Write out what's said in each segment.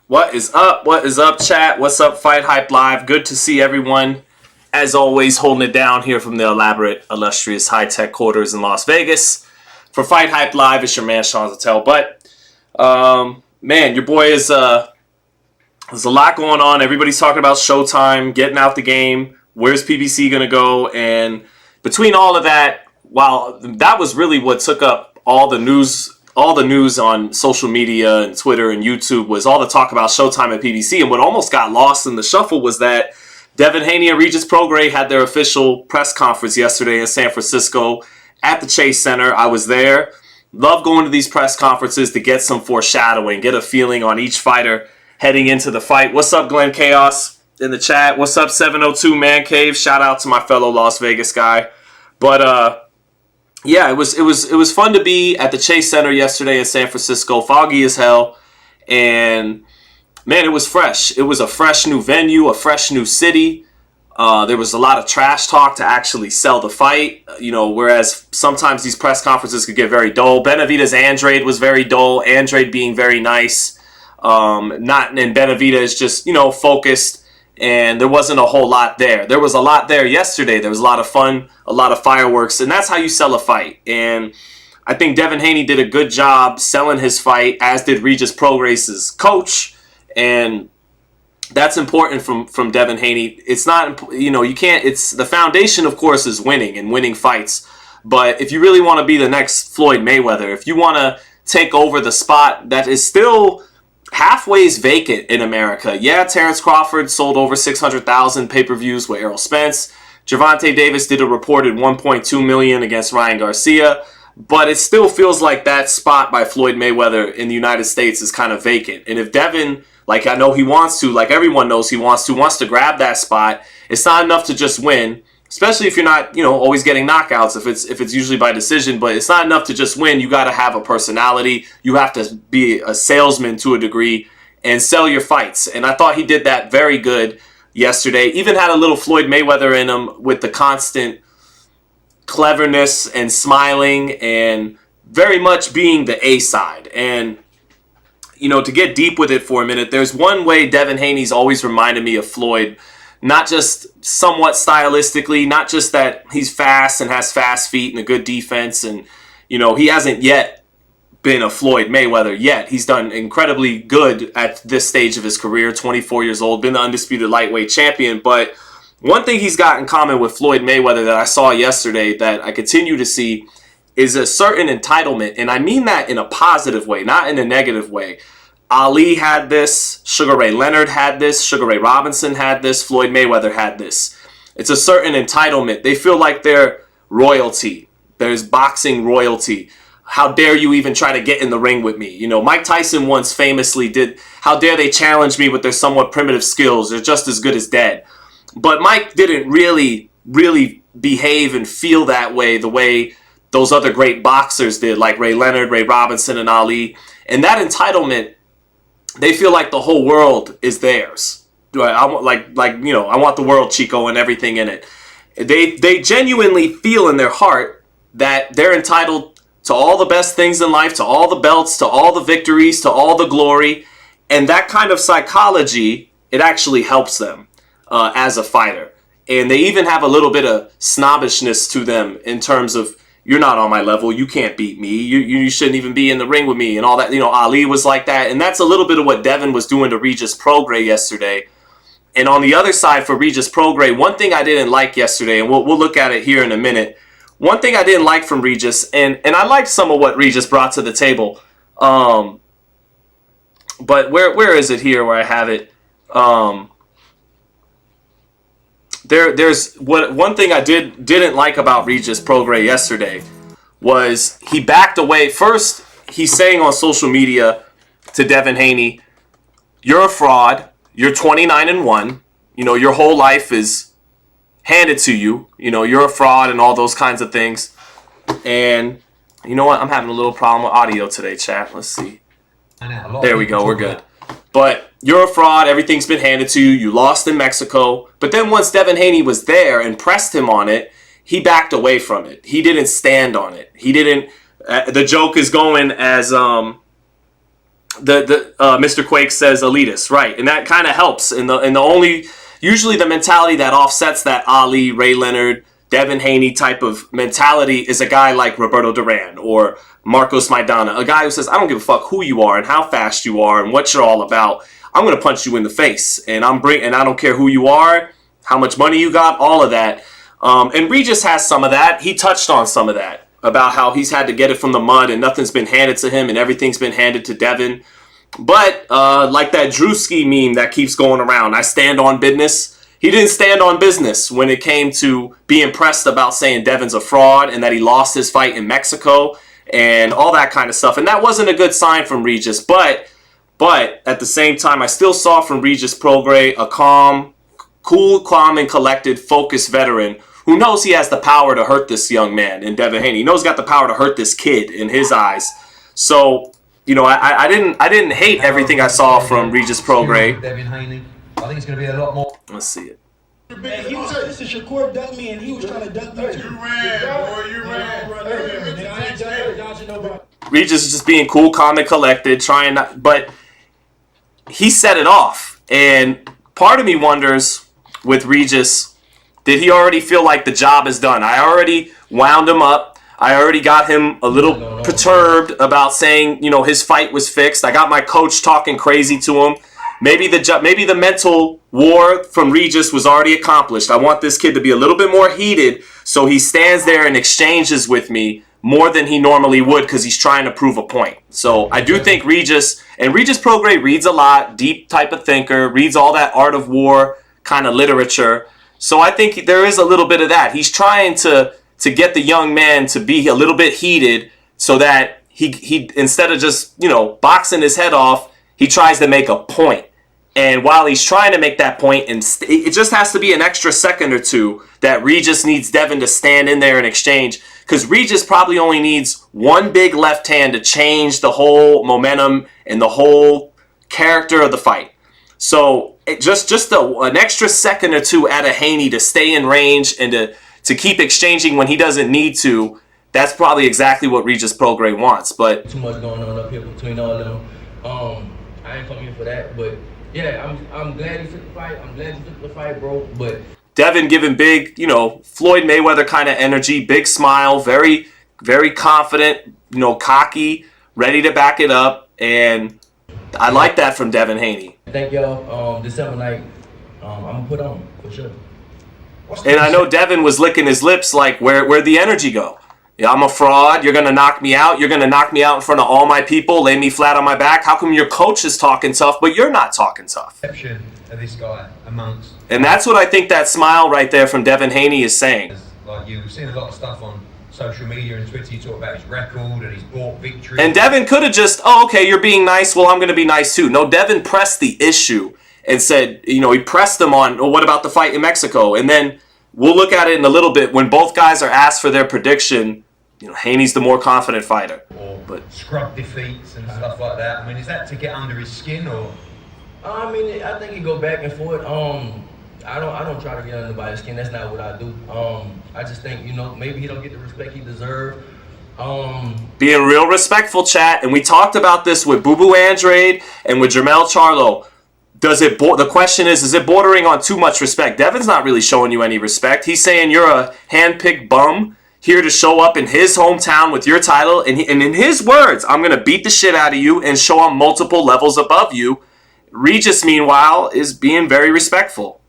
What is up? What is up, chat? What's up, FightHype Live? Good to see everyone. As always, holding it down here from the elaborate, illustrious, high-tech quarters in Las Vegas. For FightHype Live, it's your man, Sean Zittel. But, man, your boy is, there's a lot going on. Everybody's talking about Showtime, getting out the game. Where's PBC going to go? And between all of that, while that was really what took up all the news on social media and Twitter and YouTube was all the talk about Showtime and PBC. And what almost got lost in the shuffle was that Devin Haney and Regis Prograis had their official press conference yesterday in San Francisco at the Chase Center. I was there. Love going to these press conferences to get some foreshadowing, get a feeling on each fighter heading into the fight. What's up, Glenn Chaos in the chat? What's up, 702 Man Cave? Shout out to my fellow Las Vegas guy. But yeah, it was fun to be at the Chase Center yesterday in San Francisco. Foggy as hell, and man, it was fresh. It was a fresh new venue, a fresh new city. There was a lot of trash talk to actually sell the fight. Whereas sometimes these press conferences could get very dull. Benavidez' Andrade was very dull. Andrade being very nice. And Benavidez is just focused. And there wasn't a whole lot there. There was a lot there yesterday. There was a lot of fun, a lot of fireworks, and that's how you sell a fight. And I think Devin Haney did a good job selling his fight, as did Regis Prograis' coach. And that's important from Devin Haney. It's not, you can't, it's the foundation, of course, is winning and winning fights. But if you really want to be the next Floyd Mayweather, if you want to take over the spot that is still halfway's vacant in America. Yeah, Terrence Crawford sold over 600,000 pay-per-views with Errol Spence. Gervonta Davis did a reported 1.2 million against Ryan Garcia. But it still feels like that spot by Floyd Mayweather in the United States is kind of vacant. And if Devin, like I know he wants to, like everyone knows he wants to grab that spot, it's not enough to just win. Especially if you're not, always getting knockouts, if it's usually by decision, but it's not enough to just win. You got to have a personality. You have to be a salesman to a degree and sell your fights. And I thought he did that very good yesterday. Even had a little Floyd Mayweather in him with the constant cleverness and smiling and very much being the A side. And, to get deep with it for a minute, there's one way Devin Haney's always reminded me of Floyd. Not just somewhat stylistically, not just that he's fast and has fast feet and a good defense. And, he hasn't yet been a Floyd Mayweather yet. He's done incredibly good at this stage of his career, 24 years old, been the undisputed lightweight champion. But one thing he's got in common with Floyd Mayweather that I saw yesterday that I continue to see is a certain entitlement. And I mean that in a positive way, not in a negative way. Ali had this, Sugar Ray Leonard had this, Sugar Ray Robinson had this, Floyd Mayweather had this. It's a certain entitlement. They feel like they're royalty. There's boxing royalty. How dare you even try to get in the ring with me? Mike Tyson once famously did, how dare they challenge me with their somewhat primitive skills? They're just as good as dead. But Mike didn't really behave and feel that way the way those other great boxers did, like Ray Leonard, Ray Robinson, and Ali. And that entitlement, they feel like the whole world is theirs. I want the world, Chico, and everything in it. They genuinely feel in their heart that they're entitled to all the best things in life, to all the belts, to all the victories, to all the glory. And that kind of psychology, it actually helps them as a fighter. And they even have a little bit of snobbishness to them in terms of, you're not on my level. You can't beat me. You shouldn't even be in the ring with me and all that. Ali was like that. And that's a little bit of what Devin was doing to Regis Prograis yesterday. And on the other side for Regis Prograis, one thing I didn't like yesterday, and we'll look at it here in a minute. One thing I didn't like from Regis, and I liked some of what Regis brought to the table. But where is it here where I have it? There's one thing I didn't like about Regis Prograis yesterday was he backed away. First, he's saying on social media to Devin Haney, "You're a fraud. You're 29-1. Your whole life is handed to you. You're a fraud and all those kinds of things." And you know what? I'm having a little problem with audio today, chat. Let's see. There we go. We're good. But you're a fraud. Everything's been handed to you. You lost in Mexico. But then once Devin Haney was there and pressed him on it, he backed away from it. He didn't stand on it. He didn't. The joke is going as Mr. Quake says elitist, right? And that kind of helps. And the only usually the mentality that offsets that Ali, Ray Leonard, Devin Haney type of mentality is a guy like Roberto Duran or Marcos Maidana, a guy who says, I don't give a fuck who you are and how fast you are and what you're all about. I'm going to punch you in the face, and I don't care who you are, how much money you got, all of that. And Regis has some of that. He touched on some of that about how he's had to get it from the mud and nothing's been handed to him and everything's been handed to Devin. But like that Drewski meme that keeps going around, I stand on business. He didn't stand on business when it came to being pressed about saying Devin's a fraud and that he lost his fight in Mexico and all that kind of stuff. And that wasn't a good sign from Regis. But at the same time, I still saw from Regis Prograis a cool, calm, and collected, focused veteran who knows he has the power to hurt this young man in Devin Haney. He knows he's got the power to hurt this kid in his eyes. So, you know, I didn't hate everything I saw from Regis Prograis. Devin Haney. I think it's going to be a lot more. Let's see it. He was this is Shakur dunked me, and he was trying to dunk me too. You ran, boy. You ran. Regis is just being cool, calm, and collected, trying not, but he set it off. And part of me wonders with Regis, did he already feel like the job is done? I already wound him up. I already got him a little perturbed about saying, you know, his fight was fixed. I got my coach talking crazy to him. Maybe the mental war from Regis was already accomplished. I want this kid to be a little bit more heated so he stands there and exchanges with me more than he normally would because he's trying to prove a point. So I do think Regis Prograis reads a lot, deep type of thinker, reads all that art of war kind of literature. So I think there is a little bit of that. He's trying to get the young man to be a little bit heated so that he instead of just, you know, boxing his head off, he tries to make a point. And while he's trying to make that point, and it just has to be an extra second or two that Regis needs Devin to stand in there and exchange. Because Regis probably only needs one big left hand to change the whole momentum and the whole character of the fight. So just an extra second or two out of Haney to stay in range and to keep exchanging when he doesn't need to. That's probably exactly what Regis Prograis wants. But too much going on up here between all of them. I ain't coming here for that, but yeah, I'm glad he took the fight. I'm glad he took the fight, bro. But Devin giving big, you know, Floyd Mayweather kind of energy, big smile, very, very confident, you know, cocky, ready to back it up, and I like that from Devin Haney. Thank y'all. December night, I'm gonna put on for sure. And I know Devin was licking his lips like, where'd the energy go? Yeah, I'm a fraud. You're going to knock me out. You're going to knock me out in front of all my people, lay me flat on my back. How come your coach is talking tough, but you're not talking tough? Perception of this guy amongst. And that's what I think that smile right there from Devin Haney is saying. Like, you've seen a lot of stuff on social media and Twitter. You talk about his record and he's bought victory. And Devin could have just, oh, okay, you're being nice. Well, I'm going to be nice too. No, Devin pressed the issue and said, you know, he pressed them on, well, what about the fight in Mexico? And then we'll look at it in a little bit. When both guys are asked for their prediction, you know, Haney's the more confident fighter. Or scrub defeats and stuff like that. I mean, is that to get under his skin or? I mean, I think he go back and forth. I don't try to get under nobody's skin. That's not what I do. I just think, you know, maybe he don't get the respect he deserves. Being real respectful, chat, and we talked about this with Boo Boo Andrade and with Jermell Charlo. The question is it bordering on too much respect? Devin's not really showing you any respect. He's saying you're a hand-picked bum here to show up in his hometown with your title, and in his words, I'm going to beat the shit out of you and show I'm multiple levels above you. Regis, meanwhile, is being very respectful.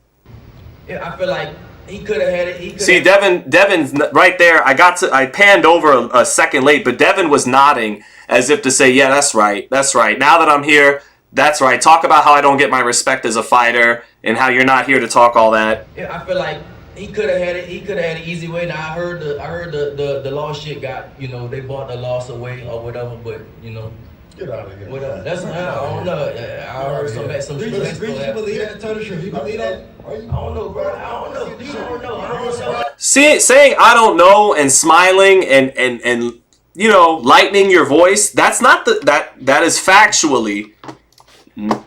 Yeah, I feel like he could have had it. See, Devin's right there. I panned over a second late, but Devin was nodding as if to say, yeah, that's right. That's right. Now that I'm here, that's right. Talk about how I don't get my respect as a fighter and how you're not here to talk all that. Yeah, I feel like he could have had it. He could have had an easy way. Now I heard the loss shit got, you know, they bought the loss away or whatever. But you know, Get out of here. whatever. That's I don't know. I heard some Regis, you believe that? Tell the truth. You believe that? I don't know, bro. I don't know. I don't know. Saying I don't know and smiling and you know, lightening your voice, that's not that is factually,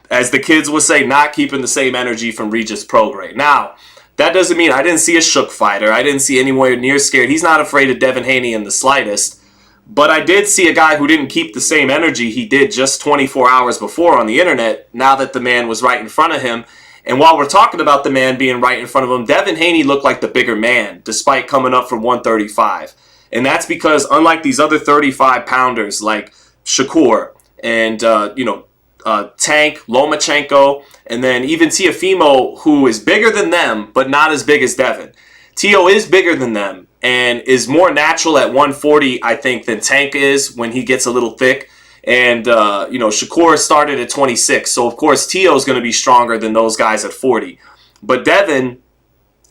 as the kids would say, not keeping the same energy from Regis Prograis. Now, that doesn't mean I didn't see a shook fighter. I didn't see anywhere near scared. He's not afraid of Devin Haney in the slightest. But I did see a guy who didn't keep the same energy he did just 24 hours before on the internet, now that the man was right in front of him. And while we're talking about the man being right in front of him, Devin Haney looked like the bigger man, despite coming up from 135. And that's because, unlike these other 35-pounders like Shakur and, Tank, Lomachenko, and then even Teofimo, who is bigger than them, but not as big as Devin. Teo is bigger than them and is more natural at 140, I think, than Tank is when he gets a little thick. And, Shakur started at 26. So, of course, Teo is going to be stronger than those guys at 40. But Devin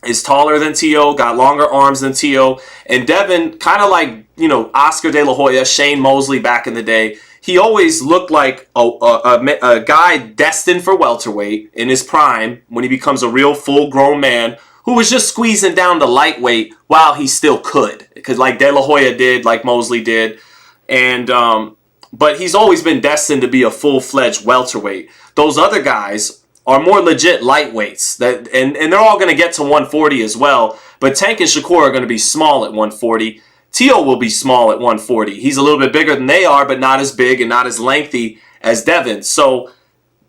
is taller than Teo, got longer arms than Teo. And Devin, kind of like, Oscar De La Hoya, Shane Mosley back in the day, he always looked like a guy destined for welterweight in his prime when he becomes a real full-grown man who was just squeezing down to lightweight while he still could. Because like De La Hoya did, like Mosley did. And but he's always been destined to be a full-fledged welterweight. Those other guys are more legit lightweights. And they're all going to get to 140 as well. But Tank and Shakur are going to be small at 140. Teo will be small at 140. He's a little bit bigger than they are, but not as big and not as lengthy as Devin. So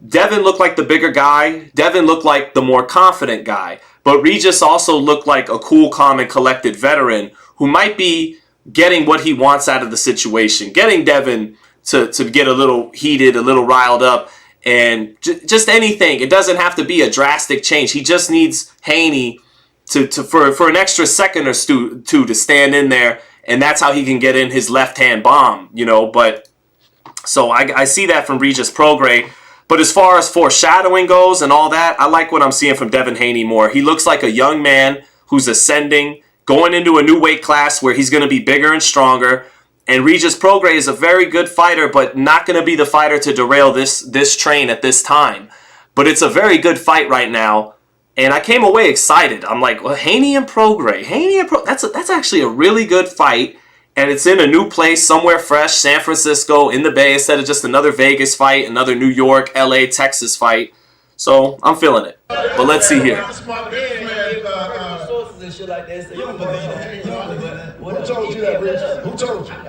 Devin looked like the bigger guy. Devin looked like the more confident guy. But Regis also looked like a cool, calm, and collected veteran who might be getting what he wants out of the situation. Getting Devin to get a little heated, a little riled up, and just anything. It doesn't have to be a drastic change. He just needs Haney for an extra second or two to stand in there, and that's how he can get in his left-hand bomb, But so I see that from Regis Prograis. But as far as foreshadowing goes and all that, I like what I'm seeing from Devin Haney more. He looks like a young man who's ascending, going into a new weight class where he's going to be bigger and stronger. And Regis Prograis is a very good fighter, but not going to be the fighter to derail this train at this time. But it's a very good fight right now. And I came away excited. I'm like, well, Haney and Prograis. That's actually a really good fight. And it's in a new place, somewhere fresh, San Francisco, in the Bay, instead of just another Vegas fight, another New York, LA, Texas fight. So I'm feeling it. But let's see here. Sources and shit like that. So you don't believe that. Who told you that, Rich? Who told you? I'm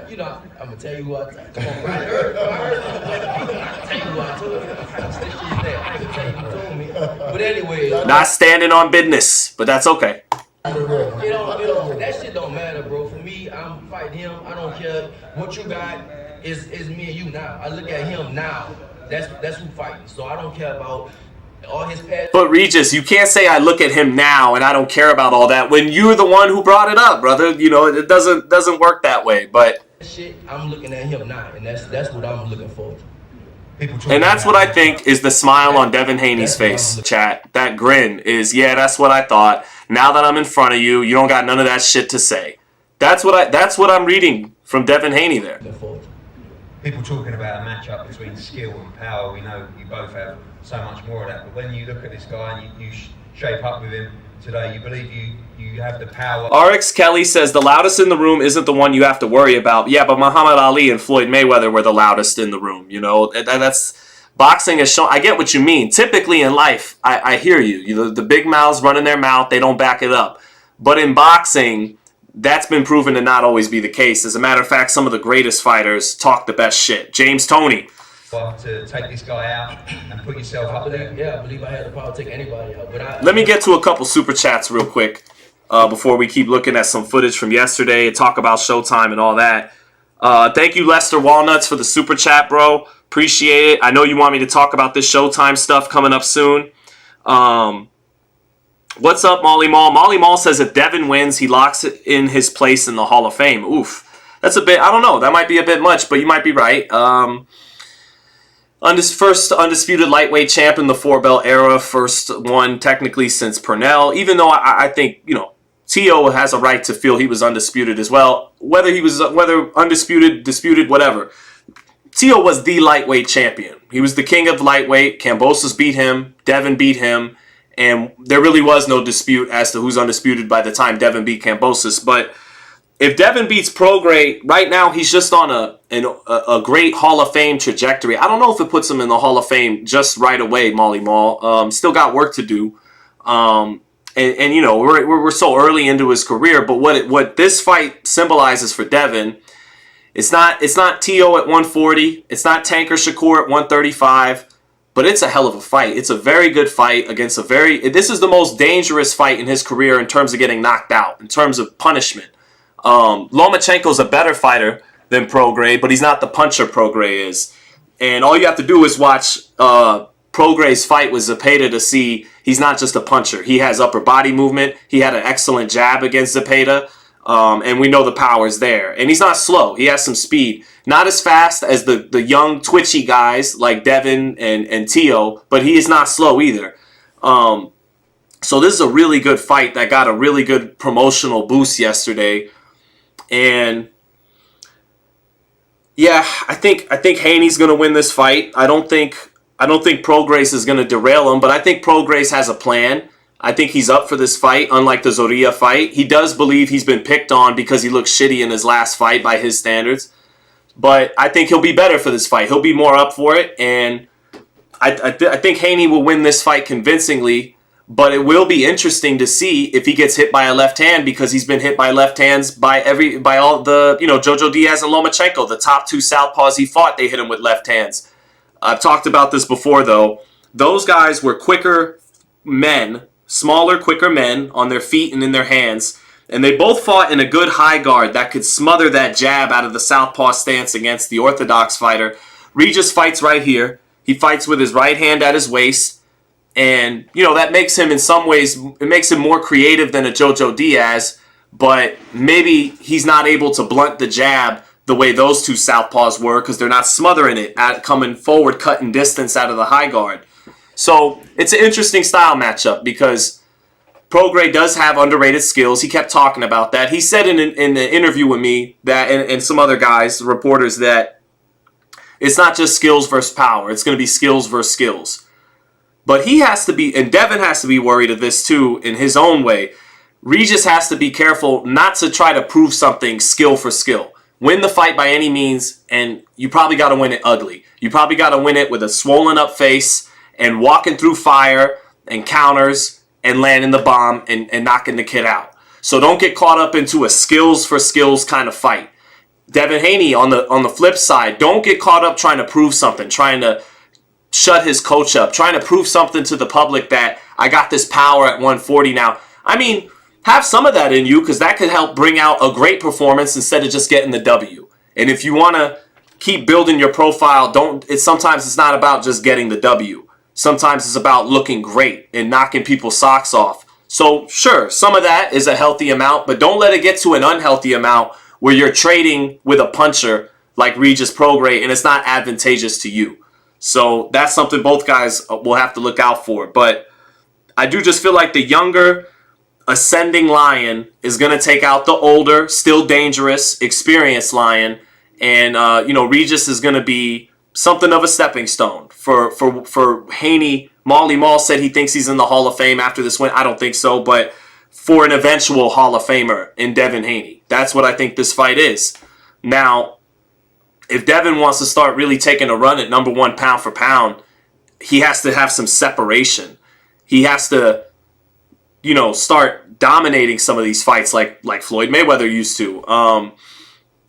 gonna tell you who I come on, I heard I'll tell you who I told you. I can tell you who told me. But anyway, Not standing on business, but that's okay. That shit don't matter, bro. For me, I'm fighting him. I don't care what you got. Is me and you now. I look at him now. That's who fighting. So I don't care about all his past. But Regis, you can't say I look at him now and I don't care about all that when you're the one who brought it up, brother. It doesn't work that way. But shit, I'm looking at him now, and that's what I'm looking for. And that's what I think is the smile on Devin Haney's face, chat. That grin is, yeah, that's what I thought. Now that I'm in front of you, you don't got none of that shit to say. That's what I'm reading from Devin Haney there. People talking about a matchup between skill and power. We know you both have so much more of that. But when you look at this guy and you shape up with him today, you believe you have the power. RX Kelly says the loudest in the room isn't the one you have to worry about. Yeah, but Muhammad Ali and Floyd Mayweather were the loudest in the room. That's boxing has shown. I get what you mean. Typically in life, I hear you. The big mouths running their mouth, they don't back it up. But in boxing, that's been proven to not always be the case. As a matter of fact, some of the greatest fighters talk the best shit. James Toney. To take this guy out and put yourself up there. Yeah, I believe I had the power to take anybody out. But Let me get to a couple super chats real quick before we keep looking at some footage from yesterday and talk about Showtime and all that. Thank you, Lester Walnuts, for the super chat, bro. Appreciate it. I know you want me to talk about this Showtime stuff coming up soon. What's up, Molly Mall? Molly Mall says if Devin wins, he locks in his place in the Hall of Fame. Oof. That's a bit, I don't know. That might be a bit much, but you might be right. First undisputed lightweight champ in the four-belt era. First one technically since Purnell. Even though I think, Teo has a right to feel he was undisputed as well. Whether undisputed, disputed, whatever. Teo was the lightweight champion. He was the king of lightweight. Kambosos beat him. Devin beat him. And there really was no dispute as to who's undisputed by the time Devin beat Kambosos. But if Devin beats Prograis, right now he's just on a great Hall of Fame trajectory. I don't know if it puts him in the Hall of Fame just right away, Molly Mall. Still got work to do. We're so early into his career. But what this fight symbolizes for Devin It's not T.O. at 140. It's not Tanker Shakur at 135. But it's a hell of a fight. It's a very good fight against this is the most dangerous fight in his career in terms of getting knocked out, in terms of punishment. Lomachenko's a better fighter than Prograis, but he's not the puncher Prograis is. And all you have to do is watch Prograis' fight with Zepeda to see he's not just a puncher. He has upper body movement. He had an excellent jab against Zepeda. And we know the power's there. And he's not slow. He has some speed. Not as fast as the young, twitchy guys like Devin and Tio, but he is not slow either. So this is a really good fight that got a really good promotional boost yesterday. And yeah, I think Haney's going to win this fight. I don't think Prograis is going to derail him, but I think Prograis has a plan. I think he's up for this fight, unlike the Zorrilla fight. He does believe he's been picked on because he looked shitty in his last fight by his standards. But I think he'll be better for this fight. He'll be more up for it. And I think Haney will win this fight convincingly. But it will be interesting to see if he gets hit by a left hand, because he's been hit by left hands by all the, Jojo Diaz and Lomachenko, the top two southpaws he fought, they hit him with left hands. I've talked about this before, though. Those guys were quicker men, smaller, quicker men on their feet and in their hands. And they both fought in a good high guard that could smother that jab out of the southpaw stance against the orthodox fighter. Regis fights right here. He fights with his right hand at his waist. And, that makes him in some ways, it makes him more creative than a Jojo Diaz. But maybe he's not able to blunt the jab the way those two southpaws were, because they're not smothering it, coming forward, cutting distance out of the high guard. So it's an interesting style matchup because Prograis does have underrated skills. He kept talking about that. He said in the interview with me that, and some other guys, reporters, that it's not just skills versus power. It's going to be skills versus skills. But he has to be, and Devin has to be worried of this too in his own way. Regis has to be careful not to try to prove something skill for skill. Win the fight by any means, and you probably got to win it ugly. You probably got to win it with a swollen up face and walking through fire and counters and landing the bomb and knocking the kid out. So don't get caught up into a skills for skills kind of fight. Devin Haney on the flip side, don't get caught up trying to prove something, trying to shut his coach up, trying to prove something to the public that I got this power at 140 now. I mean, have some of that in you, because that could help bring out a great performance instead of just getting the W. And if you want to keep building your profile, sometimes it's not about just getting the W. Sometimes it's about looking great and knocking people's socks off. So sure, some of that is a healthy amount, but don't let it get to an unhealthy amount where you're trading with a puncher like Regis Prograis and it's not advantageous to you. So that's something both guys will have to look out for. But I do just feel like the younger ascending lion is going to take out the older, still dangerous, experienced lion. And, Regis is going to be something of a stepping stone for Haney. Molly Mall said he thinks he's in the Hall of Fame after this win. I don't think so, but for an eventual Hall of Famer in Devin Haney. That's what I think this fight is. Now, if Devin wants to start really taking a run at number one pound for pound, he has to have some separation. He has to, start dominating some of these fights like Floyd Mayweather used to.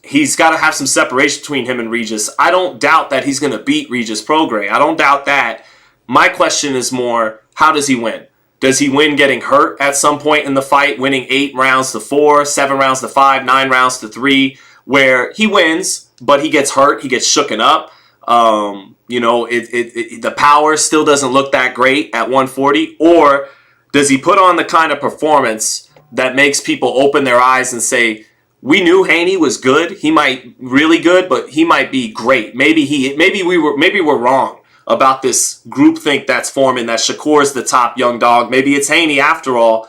He's got to have some separation between him and Regis. I don't doubt that he's going to beat Regis Prograis. I don't doubt that. My question is more, how does he win? Does he win getting hurt at some point in the fight, winning 8 rounds to 4, 7 rounds to 5, 9 rounds to 3, where he wins, but he gets hurt, he gets shooken up. The power still doesn't look that great at 140. Or does he put on the kind of performance that makes people open their eyes and say, we knew Haney was good. He might really good, but he might be great. Maybe we're wrong about this groupthink that's forming that Shakur's the top young dog. Maybe it's Haney after all.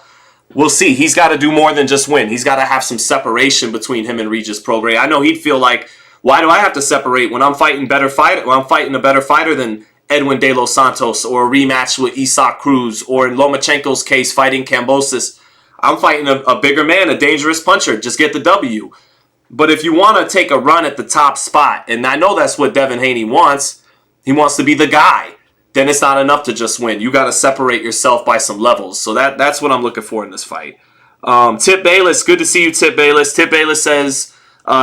We'll see. He's got to do more than just win. He's got to have some separation between him and Regis Prograis. I know he'd feel like, why do I have to separate when I'm fighting a better fighter than Edwin De Los Santos, or a rematch with Isaac Cruz, or in Lomachenko's case fighting Kambosos? I'm fighting a bigger man, a dangerous puncher. Just get the W. But if you want to take a run at the top spot, and I know that's what Devin Haney wants, he wants to be the guy, then it's not enough to just win. You got to separate yourself by some levels. So that's what I'm looking for in this fight. Tip Bayless, good to see you, Tip Bayless. Tip Bayless says,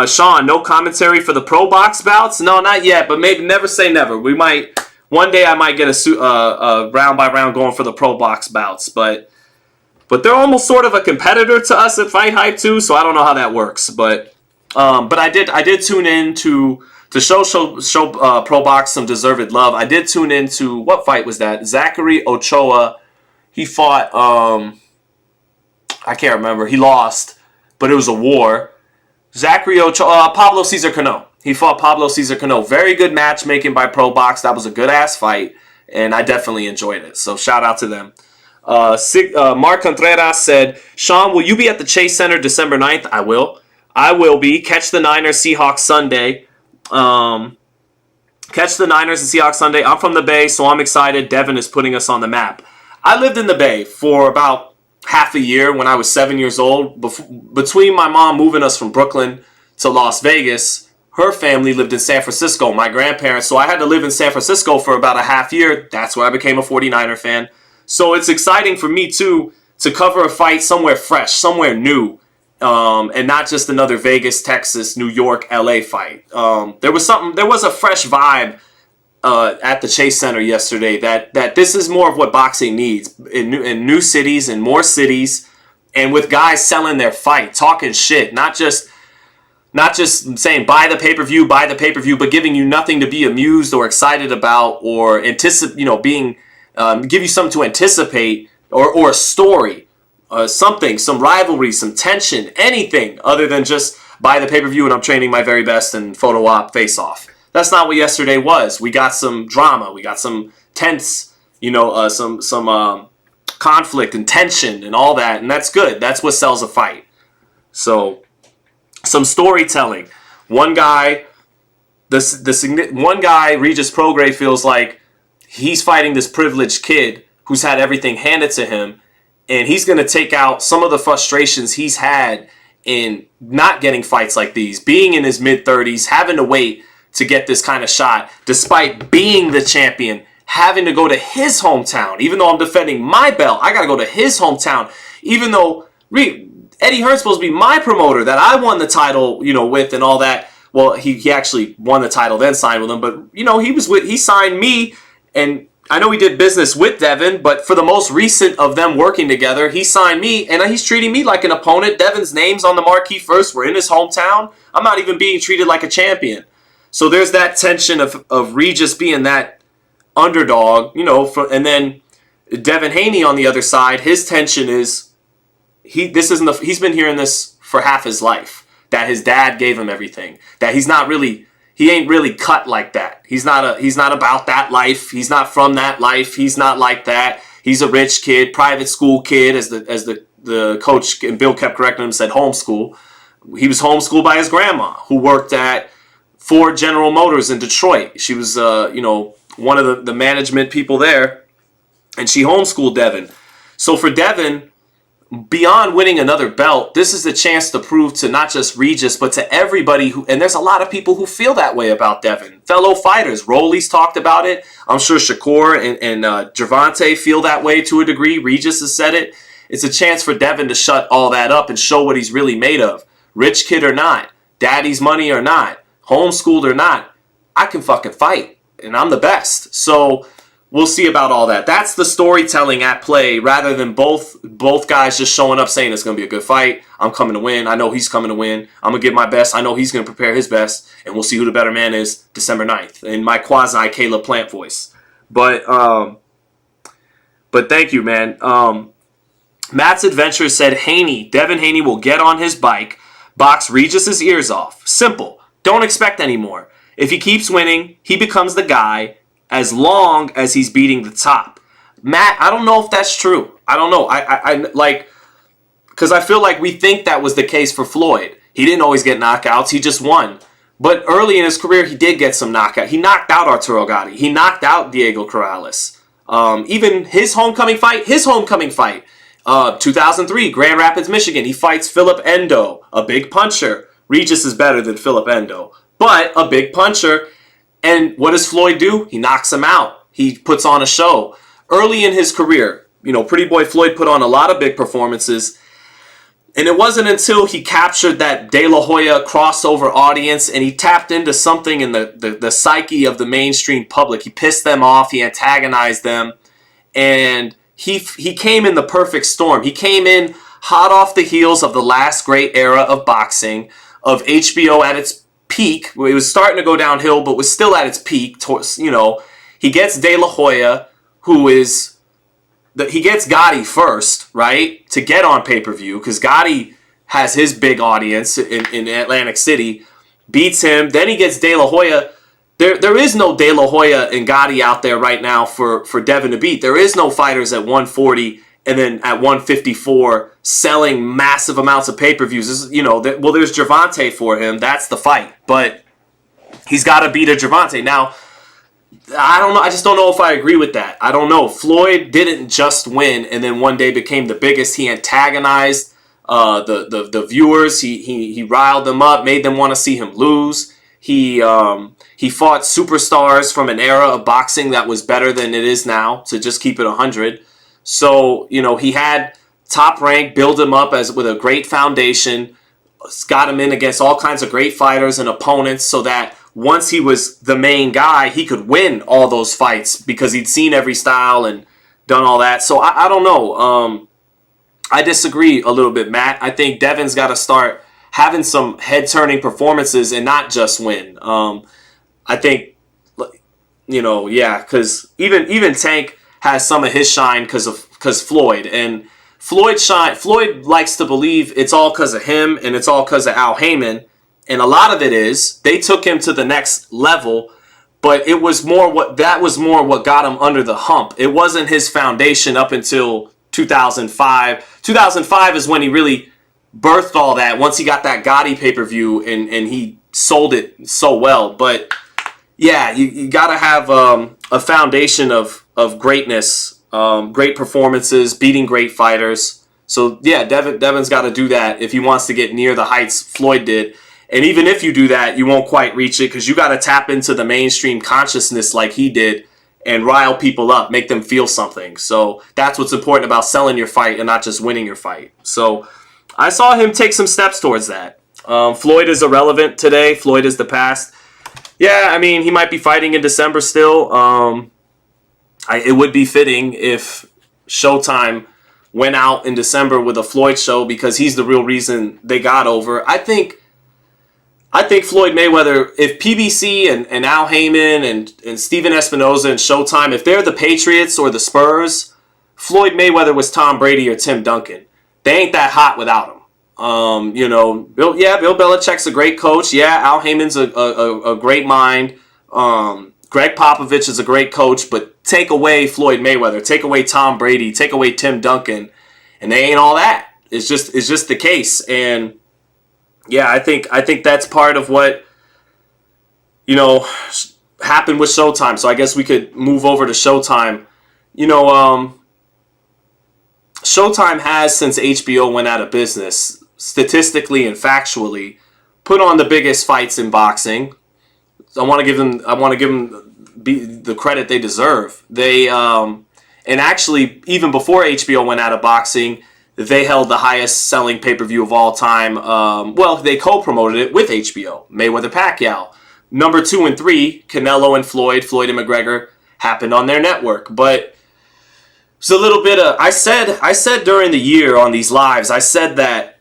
Sean, no commentary for the Pro Box bouts? No, not yet, but maybe never say never. We might, one day I might get a round by round going for the Pro Box bouts, but they're almost sort of a competitor to us at FightHype too, so I don't know how that works. But I did tune in to show Pro Box some deserved love. I did tune in to, what fight was that? Zachary Ochoa. He fought, I can't remember. He lost, but it was a war. Zachary Ochoa, Pablo Cesar Cano. He fought Pablo Cesar Cano. Very good matchmaking by Pro Box. That was a good-ass fight, and I definitely enjoyed it. So shout out to them. Mark Contreras said, Sean, will you be at the Chase Center December 9th? I will. I will be. Catch the Niners Seahawks Sunday. Catch the Niners and Seahawks Sunday. I'm from the Bay, so I'm excited. Devin is putting us on the map. I lived in the Bay for about half a year when I was 7 years old. Between my mom moving us from Brooklyn to Las Vegas, her family lived in San Francisco, my grandparents. So I had to live in San Francisco for about a half year. That's where I became a 49er fan. So it's exciting for me, too, to cover a fight somewhere fresh, somewhere new, and not just another Vegas, Texas, New York, LA fight. There was a fresh vibe at the Chase Center yesterday that this is more of what boxing needs in new cities and more cities, and with guys selling their fight, talking shit, not just saying buy the pay-per-view, but giving you nothing to be amused or excited about or give you something to anticipate or a story, something, some rivalry, some tension, anything other than just buy the pay-per-view and I'm training my very best and photo op face off. That's not what yesterday was. We got some drama. We got some tense, some conflict and tension and all that, and that's good. That's what sells a fight. So, some storytelling. One guy, Regis Prograis feels like he's fighting this privileged kid who's had everything handed to him, and he's going to take out some of the frustrations he's had in not getting fights like these, being in his mid-30s, having to wait to get this kind of shot, despite being the champion, having to go to his hometown. Even though I'm defending my belt, I got to go to his hometown. Even though Eddie Hearn's supposed to be my promoter that I won the title, with and all that. Well, he actually won the title, then signed with him. But, he signed me, and I know he did business with Devin, but for the most recent of them working together, he signed me, and he's treating me like an opponent. Devin's name's on the marquee first. We're in his hometown. I'm not even being treated like a champion. So there's that tension of Regis being that underdog, and then Devin Haney on the other side. His tension is he's been hearing this for half his life, that his dad gave him everything, that he ain't really cut like that. He's not about that life. He's not from that life. He's not like that. He's a rich kid, private school kid, as the coach and Bill kept correcting him, said homeschool. He was homeschooled by his grandma, who worked at Ford General Motors in Detroit. She was, one of the management people there, and she homeschooled Devin. So for Devin, beyond winning another belt, this is the chance to prove to not just Regis, but to everybody and there's a lot of people who feel that way about Devin. Fellow fighters, Rolly's talked about it. I'm sure Shakur and Gervonta feel that way to a degree. Regis has said it. It's a chance for Devin to shut all that up and show what he's really made of. Rich kid or not, daddy's money or not, homeschooled or not, I can fucking fight, and I'm the best. So we'll see about all that. That's the storytelling at play, rather than both guys just showing up saying it's going to be a good fight. I'm coming to win. I know he's coming to win. I'm going to give my best. I know he's going to prepare his best, and we'll see who the better man is December 9th in my quasi Caleb Plant voice. But thank you, man. Matt's Adventure said Devin Haney will get on his bike, box Regis's ears off. Simple. Don't expect any more. If he keeps winning, he becomes the guy, as long as he's beating the top. Matt, I don't know if that's true. I don't know. Because I feel like we think that was the case for Floyd. He didn't always get knockouts. He just won. But early in his career, he did get some knockout. He knocked out Arturo Gatti. He knocked out Diego Corrales. Even his homecoming fight, 2003, Grand Rapids, Michigan. He fights Philip Endo, a big puncher. Regis is better than Philip Endo, but a big puncher. And what does Floyd do? He knocks him out. He puts on a show. Early in his career, Pretty Boy Floyd put on a lot of big performances. And it wasn't until he captured that De La Hoya crossover audience and he tapped into something in the psyche of the mainstream public. He pissed them off. He antagonized them. And he came in the perfect storm. He came in hot off the heels of the last great era of boxing, of HBO at its peak. It was starting to go downhill, but was still at its peak. He gets De La Hoya, who is... He gets Gotti first, right, to get on pay-per-view, because Gotti has his big audience in Atlantic City, beats him, then he gets De La Hoya. There is no De La Hoya and Gotti out there right now for Devin to beat. There is no fighters at 140 and then at 154 selling massive amounts of pay-per-views. There's Gervonta for him. That's the fight. But he's got to beat a Gervonta. Now, I don't know. I just don't know if I agree with that. I don't know. Floyd didn't just win and then one day became the biggest. He antagonized the viewers. He riled them up, made them want to see him lose. He fought superstars from an era of boxing that was better than it is now, to just keep it 100. So, he had Top Rank build him up with a great foundation, got him in against all kinds of great fighters and opponents so that once he was the main guy, he could win all those fights because he'd seen every style and done all that. So I don't know. I disagree a little bit, Matt. I think Devin's got to start having some head-turning performances and not just win. I think, because even Tank has some of his shine because Floyd. And Floyd likes to believe it's all because of him and it's all because of Al Heyman. And a lot of it is they took him to the next level, but it was more what got him under the hump. It wasn't his foundation up until 2005. 2005 is when he really birthed all that. Once he got that Gotti pay-per-view and he sold it so well. But yeah, you got to have a foundation of greatness, great performances, beating great fighters. So yeah, Devin's got to do that if he wants to get near the heights Floyd did. And even if you do that, you won't quite reach it because you got to tap into the mainstream consciousness like he did and rile people up, make them feel something. So that's what's important about selling your fight and not just winning your fight. So I saw him take some steps towards that. Floyd is irrelevant today. Floyd is the past. Yeah, I mean, he might be fighting in December still. It would be fitting if Showtime went out in December with a Floyd show because he's the real reason they got over. I think Floyd Mayweather, if PBC and Al Heyman and Steven Espinoza and Showtime, if they're the Patriots or the Spurs, Floyd Mayweather was Tom Brady or Tim Duncan. They ain't that hot without him. Bill Belichick's a great coach. Yeah, Al Heyman's a great mind. Greg Popovich is a great coach, but take away Floyd Mayweather, take away Tom Brady, take away Tim Duncan, and they ain't all that. It's just the case. And yeah, I think that's part of what happened with Showtime. So I guess we could move over to Showtime. Showtime has, since HBO went out of business, statistically and factually, put on the biggest fights in boxing. I want to give them the credit they deserve. They and actually, even before HBO went out of boxing, they held the highest selling pay-per-view of all time. They co-promoted it with HBO. Mayweather-Pacquiao. Number 2 and 3, Canelo and Floyd and McGregor, happened on their network. But it's a little bit of... I said during the year on these lives, I said that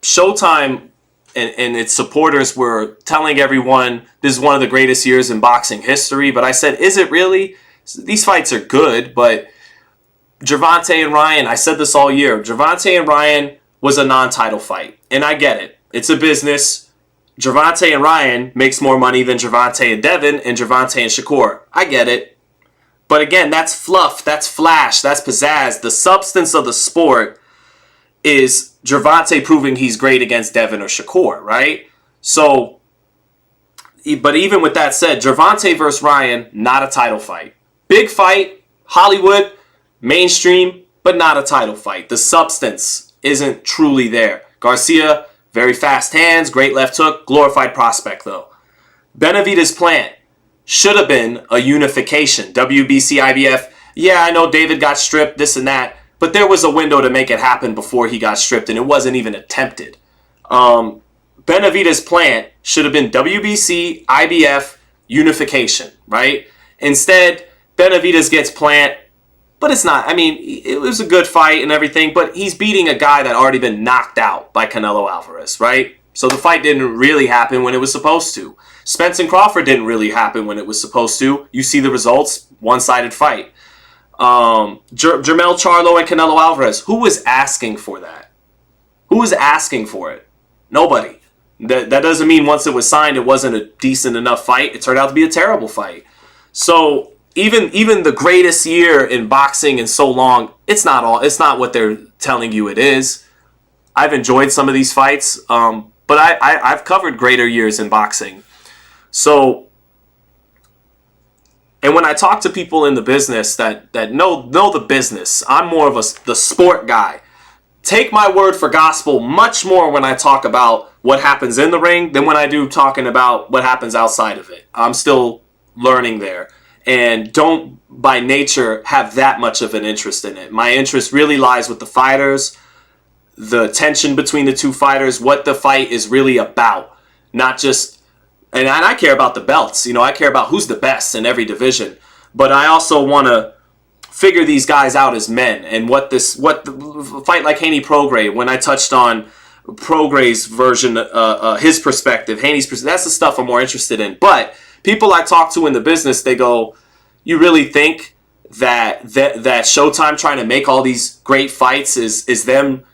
Showtime and its supporters were telling everyone this is one of the greatest years in boxing history. But I said, is it really? These fights are good, but Gervonta and Ryan, I said this all year, Gervonta and Ryan was a non-title fight. And I get it. It's a business. Gervonta and Ryan makes more money than Gervonta and Devin and Gervonta and Shakur. I get it. But again, that's fluff, that's flash, that's pizzazz. The substance of the sport is Gervonta proving he's great against Devin or Shakur, right? So, but even with that said, Gervonta versus Ryan, not a title fight. Big fight, Hollywood, mainstream, but not a title fight. The substance isn't truly there. Garcia, very fast hands, great left hook, glorified prospect though. Benavidez Plant should have been a unification. WBC, IBF, yeah, I know David got stripped, this and that, but there was a window to make it happen before he got stripped, and it wasn't even attempted. Benavidez' plant should have been WBC, IBF, unification, right? Instead, Benavidez gets plant, but it's not. I mean, it was a good fight and everything, but he's beating a guy that already been knocked out by Canelo Alvarez, right? So the fight didn't really happen when it was supposed to. Spence and Crawford didn't really happen when it was supposed to. You see the results, one-sided fight. Jermell Charlo and Canelo Alvarez, who was asking for that? Who was asking for it? Nobody. That doesn't mean once it was signed it wasn't a decent enough fight. It turned out to be a terrible fight. So even the greatest year in boxing in so long, it's not what they're telling you it is. I've enjoyed some of these fights, but I've covered greater years in boxing. So, and when I talk to people in the business that know the business, I'm more of the sport guy. Take my word for gospel much more when I talk about what happens in the ring than when I do talking about what happens outside of it. I'm still learning there and don't by nature have that much of an interest in it. My interest really lies with the fighters, the tension between the two fighters, what the fight is really about, not just. And I care about the belts. I care about who's the best in every division. But I also want to figure these guys out as men and what the fight like Haney Prograis, when I touched on Prograis' version, his perspective, Haney's perspective, that's the stuff I'm more interested in. But people I talk to in the business, they go, you really think that Showtime trying to make all these great fights is them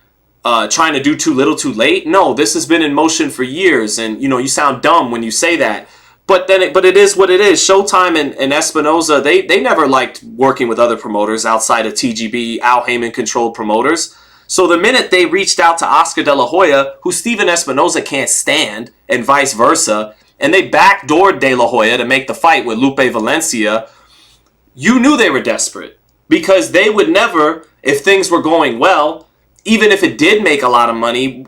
trying to do too little too late? No, this has been in motion for years, and you sound dumb when you say that. But it is what it is. Showtime and Espinoza, they never liked working with other promoters outside of TGB, Al Heyman controlled promoters. So the minute they reached out to Oscar De La Hoya, who Steven Espinoza can't stand, and vice versa, and they backdoored De La Hoya to make the fight with Lupe Valencia, you knew they were desperate. Because they would never, if things were going well, even if it did make a lot of money,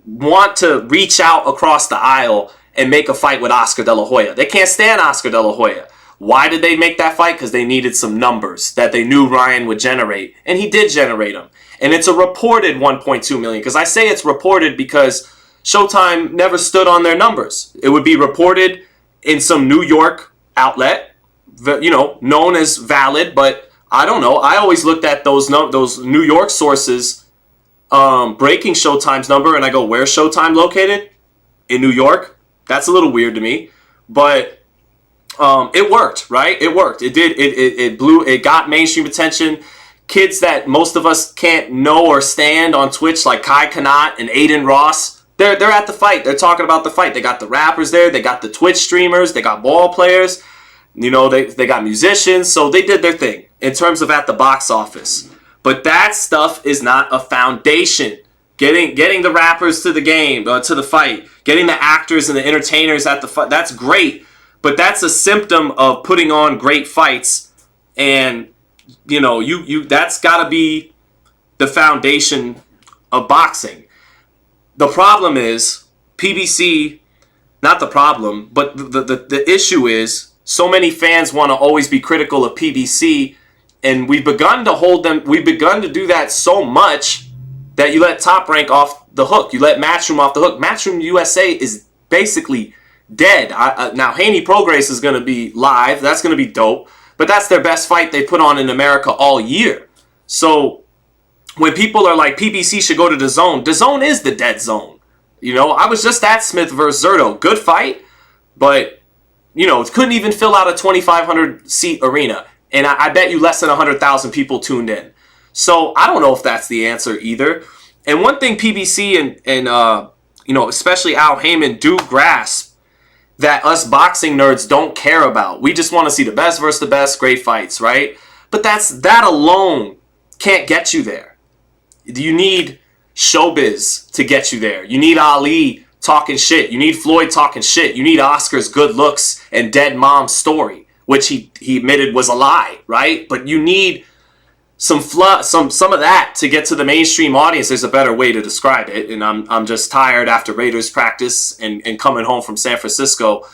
want to reach out across the aisle and make a fight with Oscar De La Hoya. They can't stand Oscar De La Hoya. Why did they make that fight? Because they needed some numbers that they knew Ryan would generate. And he did generate them. And it's a reported 1.2 million. Because I say it's reported because Showtime never stood on their numbers. It would be reported in some New York outlet, known as valid, but I don't know. I always looked at those New York sources breaking Showtime's number, and I go, where's Showtime located? In New York? That's a little weird to me, but it worked, right? It worked. It did. It blew. It got mainstream attention. Kids that most of us can't know or stand on Twitch, like Kai Kanat and Aiden Ross, they're at the fight. They're talking about the fight. They got the rappers there. They got the Twitch streamers. They got ball players. They got musicians. So they did their thing in terms of at the box office. But that stuff is not a foundation. Getting the rappers to the game, to the fight, getting the actors and the entertainers at the fight, that's great. But that's a symptom of putting on great fights, and that's got to be the foundation of boxing. The problem is PBC, not the problem, but the issue is so many fans want to always be critical of PBC, and we've begun to do that so much that you let Top Rank off the hook. You let Matchroom off the hook. Matchroom USA is basically dead. Now, Haney Prograis is going to be live. That's going to be dope. But that's their best fight they put on in America all year. So when people are like, PBC should go to DAZN is the dead zone. I was just at Smith versus Zerto. Good fight, but, couldn't even fill out a 2,500 seat arena. And I bet you less than 100,000 people tuned in. So I don't know if that's the answer either. And one thing PBC and especially Al Heyman do grasp that us boxing nerds don't care about. We just want to see the best versus the best, great fights, right? But that alone can't get you there. You need showbiz to get you there. You need Ali talking shit. You need Floyd talking shit. You need Oscar's good looks and dead mom's story, which he admitted was a lie, right? But you need some of that to get to the mainstream audience. There's a better way to describe it, and I'm just tired after Raiders practice and coming home from San Francisco.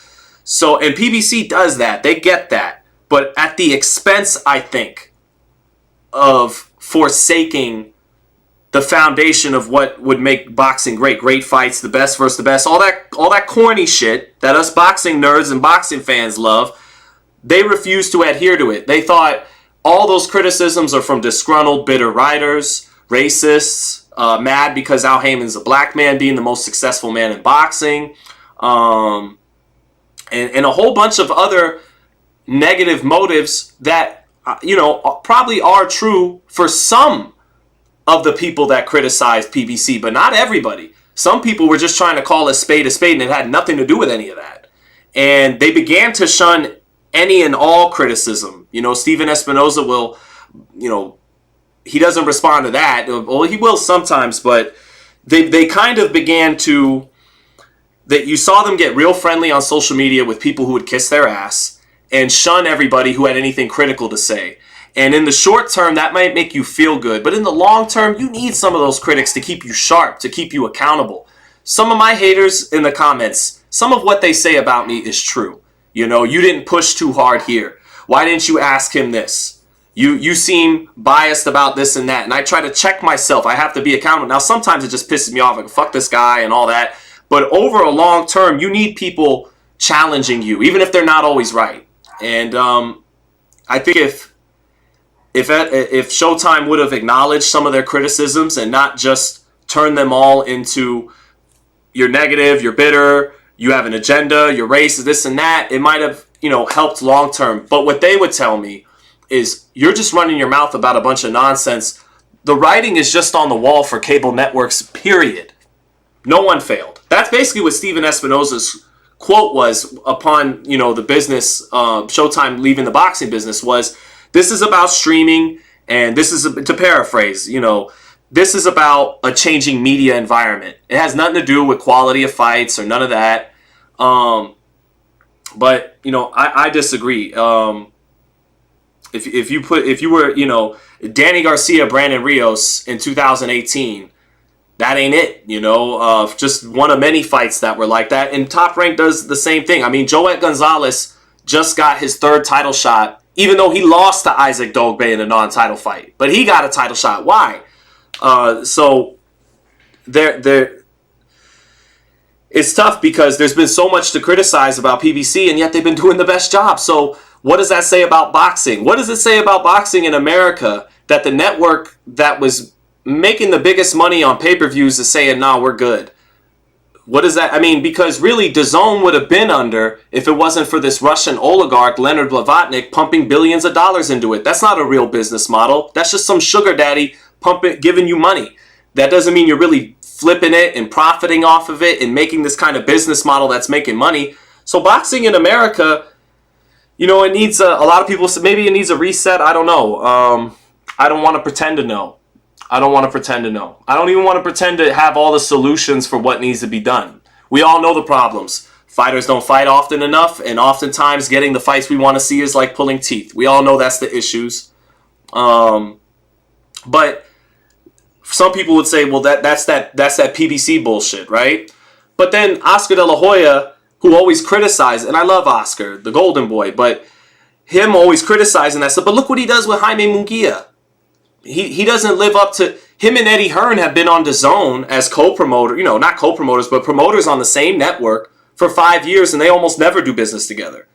So, and PBC does that. They get that, but at the expense, I think, of forsaking the foundation of what would make boxing great. Great fights, the best versus the best, all that corny shit that us boxing nerds and boxing fans love. They refused to adhere to it. They thought all those criticisms are from disgruntled, bitter writers, racists, mad because Al Heyman's a black man being the most successful man in boxing, and a whole bunch of other negative motives that, probably are true for some of the people that criticize PBC, but not everybody. Some people were just trying to call a spade, and it had nothing to do with any of that. And they began to shun any and all criticism. Steven Espinoza will, he doesn't respond to that. Well, he will sometimes, but they kind of began to, that you saw them get real friendly on social media with people who would kiss their ass and shun everybody who had anything critical to say. And in the short term, that might make you feel good. But in the long term, you need some of those critics to keep you sharp, to keep you accountable. Some of my haters in the comments, some of what they say about me is true. You didn't push too hard here. Why didn't you ask him this? You seem biased about this and that. And I try to check myself. I have to be accountable. Now, sometimes it just pisses me off. Like, fuck this guy and all that. But over a long term, you need people challenging you, even if they're not always right. And I think if Showtime would have acknowledged some of their criticisms and not just turned them all into you're negative, you're bitter, you have an agenda, you're racist, this and that, it might have, helped long term. But what they would tell me is you're just running your mouth about a bunch of nonsense. The writing is just on the wall for cable networks, period. No one failed. That's basically what Steven Espinoza's quote was upon, the business, Showtime leaving the boxing business was, this is about streaming, and this is, to paraphrase, this is about a changing media environment. It has nothing to do with quality of fights or none of that. But I disagree. If you were Danny Garcia, Brandon Rios in 2018, that ain't it. Just one of many fights that were like that. And Top Rank does the same thing. I mean, Joet Gonzalez just got his third title shot, even though he lost to Isaac Dogbe in a non-title fight. But he got a title shot. Why? So it's tough because there's been so much to criticize about PBC, and yet they've been doing the best job. So what does that say about boxing? What does it say about boxing in America that the network that was making the biggest money on pay-per-views is saying, nah, we're good? What is that? I mean, because really, DAZN would have been under if it wasn't for this Russian oligarch, Leonard Blavatnik, pumping billions of dollars into it. That's not a real business model. That's just some sugar daddy giving you money. That doesn't mean you're really flipping it and profiting off of it and making this kind of business model that's making money. So boxing in America, it needs a lot of people say maybe it needs a reset. I don't know. I don't want to pretend to know. I don't even want to pretend to have all the solutions for what needs to be done. We all know the problems. Fighters don't fight often enough, and oftentimes getting the fights we want to see is like pulling teeth. We all know that's the issues. But some people would say, well, that's that PBC bullshit, right? But then Oscar De La Hoya, who always criticized, and I love Oscar, the golden boy, but him always criticizing that stuff. But look what he does with Jaime Munguia. He doesn't live up to... Him and Eddie Hearn have been on DAZN as co-promoter, not co-promoters, but promoters on the same network for 5 years, and they almost never do business together.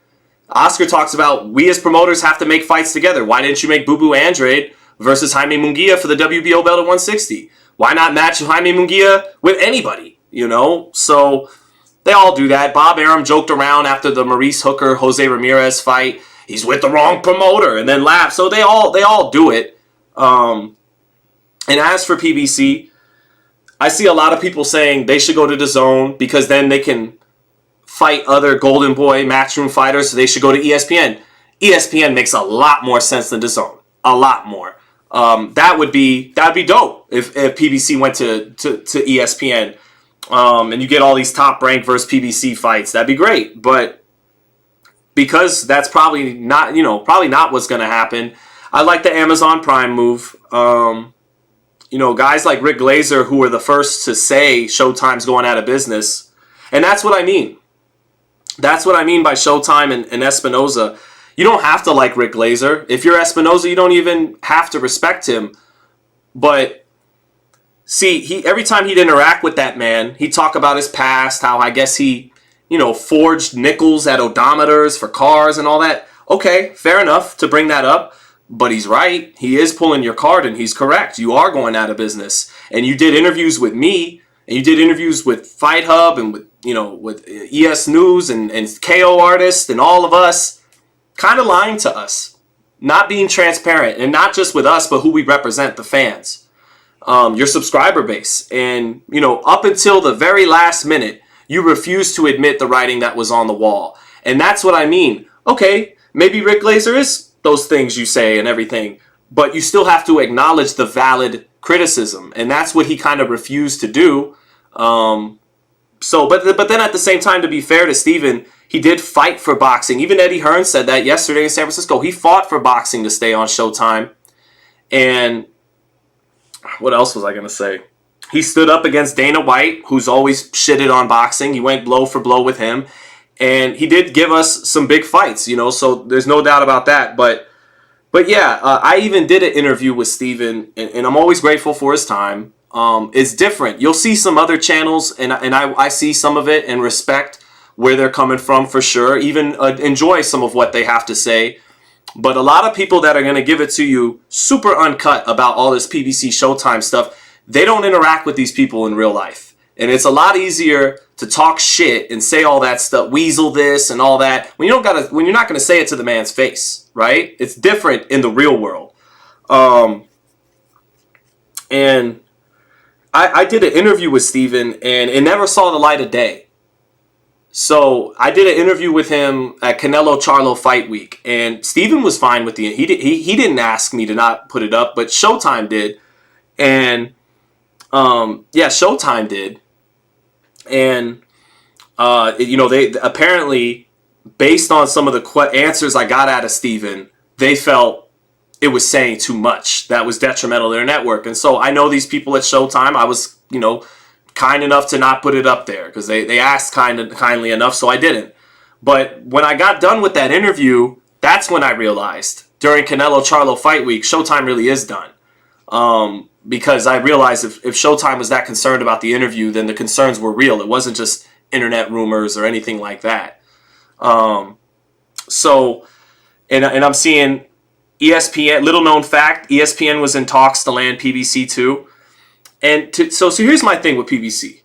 Oscar talks about, we as promoters have to make fights together. Why didn't you make Boo Boo Andrade versus Jaime Munguia for the WBO belt at 160? Why not match Jaime Munguia with anybody? So they all do that. Bob Arum joked around after the Maurice Hooker Jose Ramirez fight. He's with the wrong promoter, and then laughed. So they all do it. And as for PBC, I see a lot of people saying they should go to DAZN because then they can fight other Golden Boy matchroom fighters, so they should go to ESPN. ESPN makes a lot more sense than DAZN. A lot more. That'd be dope if PBC went to ESPN, and you get all these Top Rank versus PBC fights. That'd be great. But because that's probably not what's going to happen, I like the Amazon Prime move. Guys like Rick Glazer, who were the first to say Showtime's going out of business. And that's what I mean. That's what I mean by Showtime and Espinoza. You don't have to like Rick Glazer. If you're Espinoza, you don't even have to respect him. But see, every time he'd interact with that man, he'd talk about his past, how I guess he, forged nickels at odometers for cars and all that. Okay, fair enough to bring that up. But he's right. He is pulling your card, and he's correct. You are going out of business. And you did interviews with me, and you did interviews with FightHub and with ES News and KO Artists and all of us, kind of lying to us, not being transparent, and not just with us, but who we represent, the fans, your subscriber base. And, up until the very last minute, you refused to admit the writing that was on the wall. And that's what I mean. Okay, maybe Rick Glazer is those things you say and everything, but you still have to acknowledge the valid criticism, and that's what he kind of refused to do. But then at the same time, to be fair to Steven, he did fight for boxing. Even Eddie Hearn said that yesterday in San Francisco. He fought for boxing to stay on Showtime. And what else was I going to say? He stood up against Dana White, who's always shitted on boxing. He went blow for blow with him. And he did give us some big fights, so there's no doubt about that. But yeah, I even did an interview with Steven, and I'm always grateful for his time. It's different. You'll see some other channels, and I see some of it and respect where they're coming from for sure. Even enjoy some of what they have to say. But a lot of people that are going to give it to you super uncut about all this PBC Showtime stuff, they don't interact with these people in real life. And it's a lot easier to talk shit and say all that stuff, weasel this and all that, when you're not going to say it to the man's face, right? It's different in the real world. And I did an interview with Steven, and it never saw the light of day. So I did an interview with him at Canelo Charlo Fight Week, and Steven was fine with he didn't ask me to not put it up, but Showtime did, and Showtime did. And, they apparently, based on some of the answers I got out of Steven, they felt it was saying too much. That was detrimental to their network. And so I know these people at Showtime. I was, kind enough to not put it up there because they asked kindly enough, so I didn't. But when I got done with that interview, that's when I realized, during Canelo Charlo Fight Week, Showtime really is done. Because I realized if Showtime was that concerned about the interview, then the concerns were real. It wasn't just internet rumors or anything like that. And I'm seeing ESPN, little known fact, ESPN was in talks to land PBC too. And so here's my thing with PBC.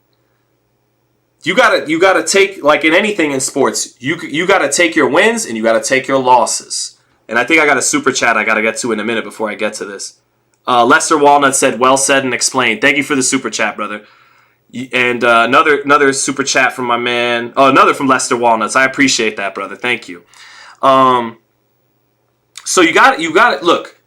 You gotta take, like in anything in sports, you gotta take your wins and you gotta take your losses. And I think I got a super chat I gotta get to in a minute before I get to this. Lester Walnut said, well said and explained. Thank you for the super chat, brother. And another super chat from my man. Oh, another from Lester Walnuts. I appreciate that, brother. Thank you. So you got it. Look,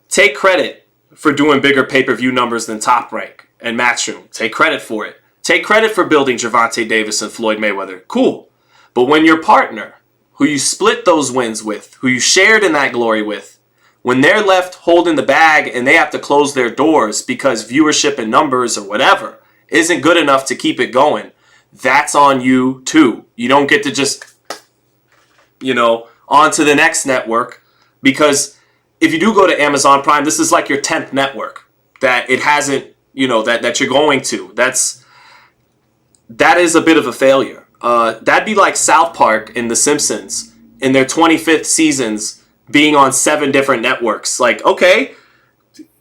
take credit for doing bigger pay-per-view numbers than Top Rank and Matchroom. Take credit for it. Take credit for building Gervonta Davis and Floyd Mayweather. Cool. But when your partner, who you split those wins with, who you shared in that glory with, when they're left holding the bag and they have to close their doors because viewership and numbers or whatever isn't good enough to keep it going, that's on you too. You don't get to just, on to the next network, because if you do go to Amazon Prime, this is like your 10th network that it hasn't, that you're going to. That is a bit of a failure. That'd be like South Park and The Simpsons in their 25th seasons being on 7 different networks. Like, okay,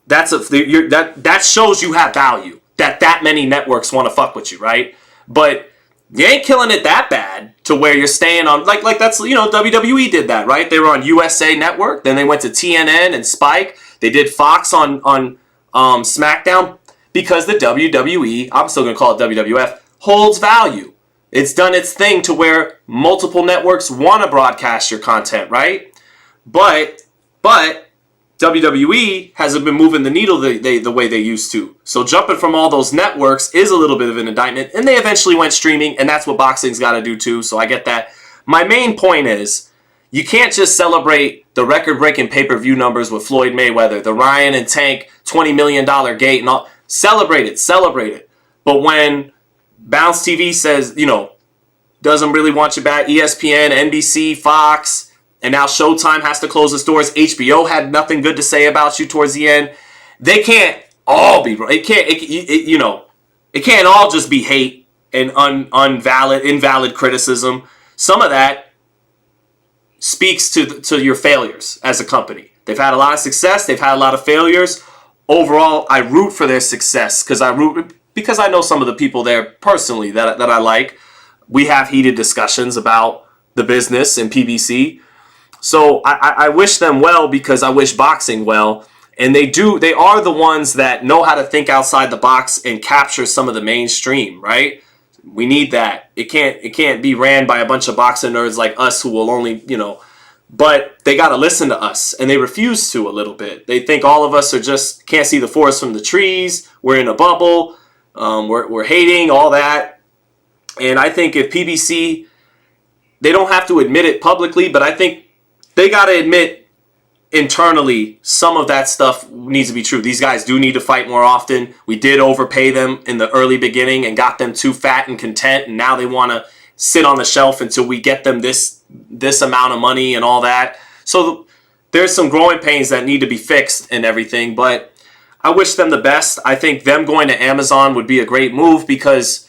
that shows you have value, that many networks want to fuck with you, right? But you ain't killing it that bad to where you're staying on, like that's, WWE did that, right? They were on USA Network, then they went to TNN and Spike. They did Fox on SmackDown, because the WWE, I'm still going to call it WWF, holds value. It's done its thing to where multiple networks want to broadcast your content, right? But WWE hasn't been moving the needle the way they used to. So jumping from all those networks is a little bit of an indictment. And they eventually went streaming, and that's what boxing's got to do too. So I get that. My main point is, you can't just celebrate the record-breaking pay-per-view numbers with Floyd Mayweather, the Ryan and Tank $20 million gate, and all. Celebrate it. But when Bounce TV says, doesn't really want you back, ESPN, NBC, Fox, and now Showtime has to close its doors. HBO had nothing good to say about you towards the end. they can't all be wrong. It can't all just be hate and invalid criticism. Some of that speaks to your failures as a company. They've had a lot of success. They've had a lot of failures. Overall, I root for their success because I know some of the people there personally that I like. We have heated discussions about the business and PBC. So I wish them well because I wish boxing well. And they are the ones that know how to think outside the box and capture some of the mainstream, right? We need that. It can't be ran by a bunch of boxing nerds like us who will only, but they got to listen to us, and they refuse to a little bit. They think all of us are just can't see the forest from the trees. We're in a bubble. We're hating all that. And I think if PBC, they don't have to admit it publicly, but I think they got to admit internally some of that stuff needs to be true. These guys do need to fight more often. We did overpay them in the early beginning and got them too fat and content, and now they want to sit on the shelf until we get them this amount of money and all that. So there's some growing pains that need to be fixed and everything, but I wish them the best. I think them going to Amazon would be a great move because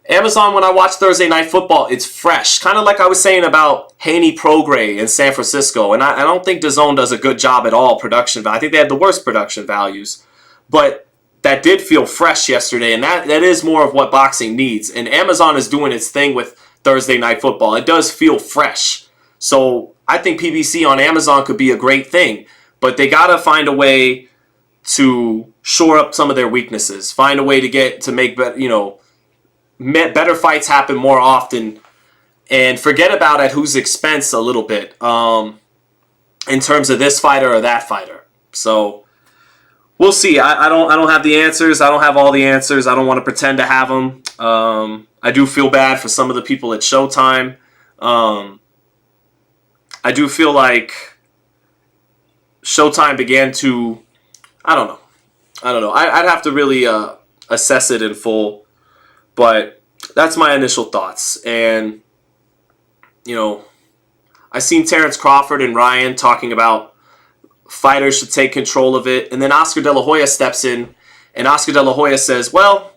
Amazon, when I watch Thursday Night Football, it's fresh. Kind of like I was saying about Haney Prograis in San Francisco. And I don't think DAZN does a good job at all production value. I think they have the worst production values. But that did feel fresh yesterday, and that is more of what boxing needs. And Amazon is doing its thing with Thursday Night Football. It does feel fresh. So I think PBC on Amazon could be a great thing. But they got to find a way to shore up some of their weaknesses. Find a way to make better fights happen more often, and forget about at whose expense a little bit in terms of this fighter or that fighter. So we'll see. I don't have the answers. I don't have all the answers. I don't want to pretend to have them. I do feel bad for some of the people at Showtime. I do feel like Showtime began to, I don't know. I'd have to really assess it in full. But that's my initial thoughts. And, I seen Terrence Crawford and Ryan talking about fighters should take control of it. And then Oscar De La Hoya steps in, and Oscar De La Hoya says, well,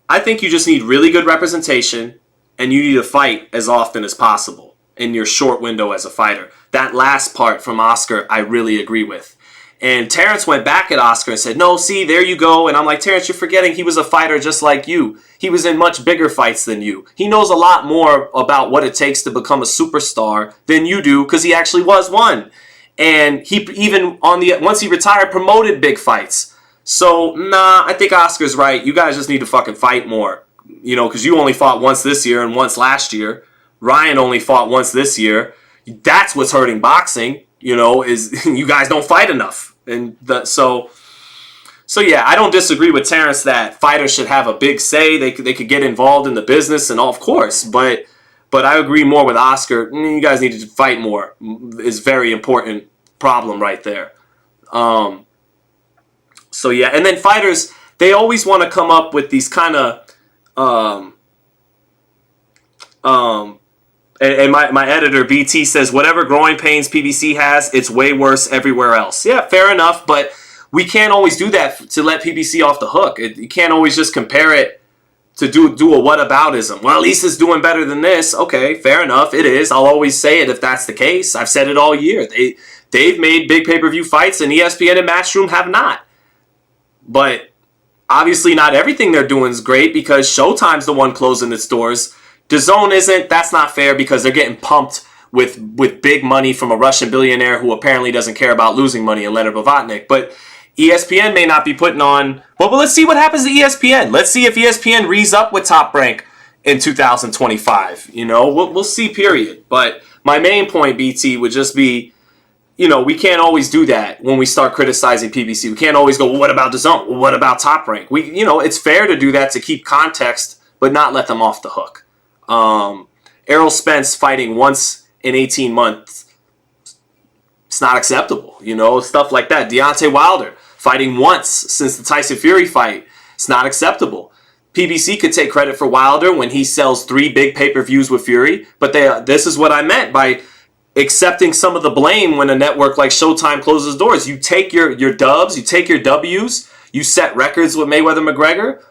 I think you just need really good representation, and you need to fight as often as possible in your short window as a fighter. That last part from Oscar, I really agree with. And Terrence went back at Oscar and said, no, see, there you go. And I'm like, Terrence, you're forgetting he was a fighter just like you. He was in much bigger fights than you. He knows a lot more about what it takes to become a superstar than you do because he actually was one. And he even once he retired, promoted big fights. So, I think Oscar's right. You guys just need to fucking fight more. Because you only fought once this year and once last year. Ryan only fought once this year. That's what's hurting boxing, is you guys don't fight enough. And so yeah, I don't disagree with Terrence that fighters should have a big say. They could get involved in the business and all, of course. But I agree more with Oscar. You guys need to fight more. Is very important problem right there. So yeah, and then fighters, they always want to come up with these kind of and my editor, BT, says, whatever growing pains PBC has, it's way worse everywhere else. Yeah, fair enough, but we can't always do that to let PBC off the hook. You can't always just compare it to do a whataboutism. Well, at least it's doing better than this. Okay, fair enough, it is. I'll always say it if that's the case. I've said it all year. They've made big pay-per-view fights, and ESPN and Matchroom have not. But obviously not everything they're doing is great because Showtime's the one closing its doors. DAZN isn't. That's not fair because they're getting pumped with big money from a Russian billionaire who apparently doesn't care about losing money in Leonard Blavatnik. But ESPN may not be putting on... Well, let's see what happens to ESPN. Let's see if ESPN rees up with Top Rank in 2025. We'll see, period. But my main point, BT, would just be, we can't always do that when we start criticizing PBC. We can't always go, well, what about DAZN? Well, what about Top Rank? It's fair to do that to keep context, but not let them off the hook. Errol Spence fighting once in 18 months, it's not acceptable, stuff like that. Deontay Wilder fighting once since the Tyson Fury fight, it's not acceptable. PBC could take credit for Wilder when he sells 3 big pay-per-views with Fury, but this is what I meant by accepting some of the blame when a network like Showtime closes doors. You take your dubs, you take your W's, you set records with Mayweather McGregor,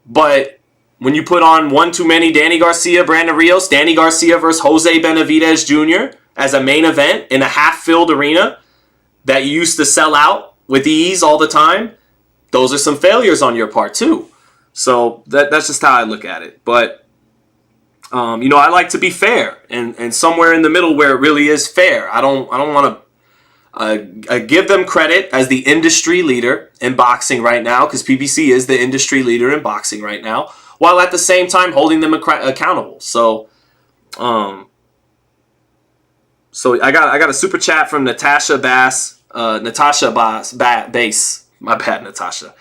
but when you put on one too many Danny Garcia, Brandon Rios, Danny Garcia versus Jose Benavidez Jr. as a main event in a half-filled arena that you used to sell out with ease all the time, those are some failures on your part too. So that's just how I look at it. But I like to be fair and somewhere in the middle where it really is fair. I don't want to give them credit as the industry leader in boxing right now, because PBC is the industry leader in boxing right now, while at the same time holding them accountable. So I got a super chat from Natasha Bass. Bass. My bad, Natasha.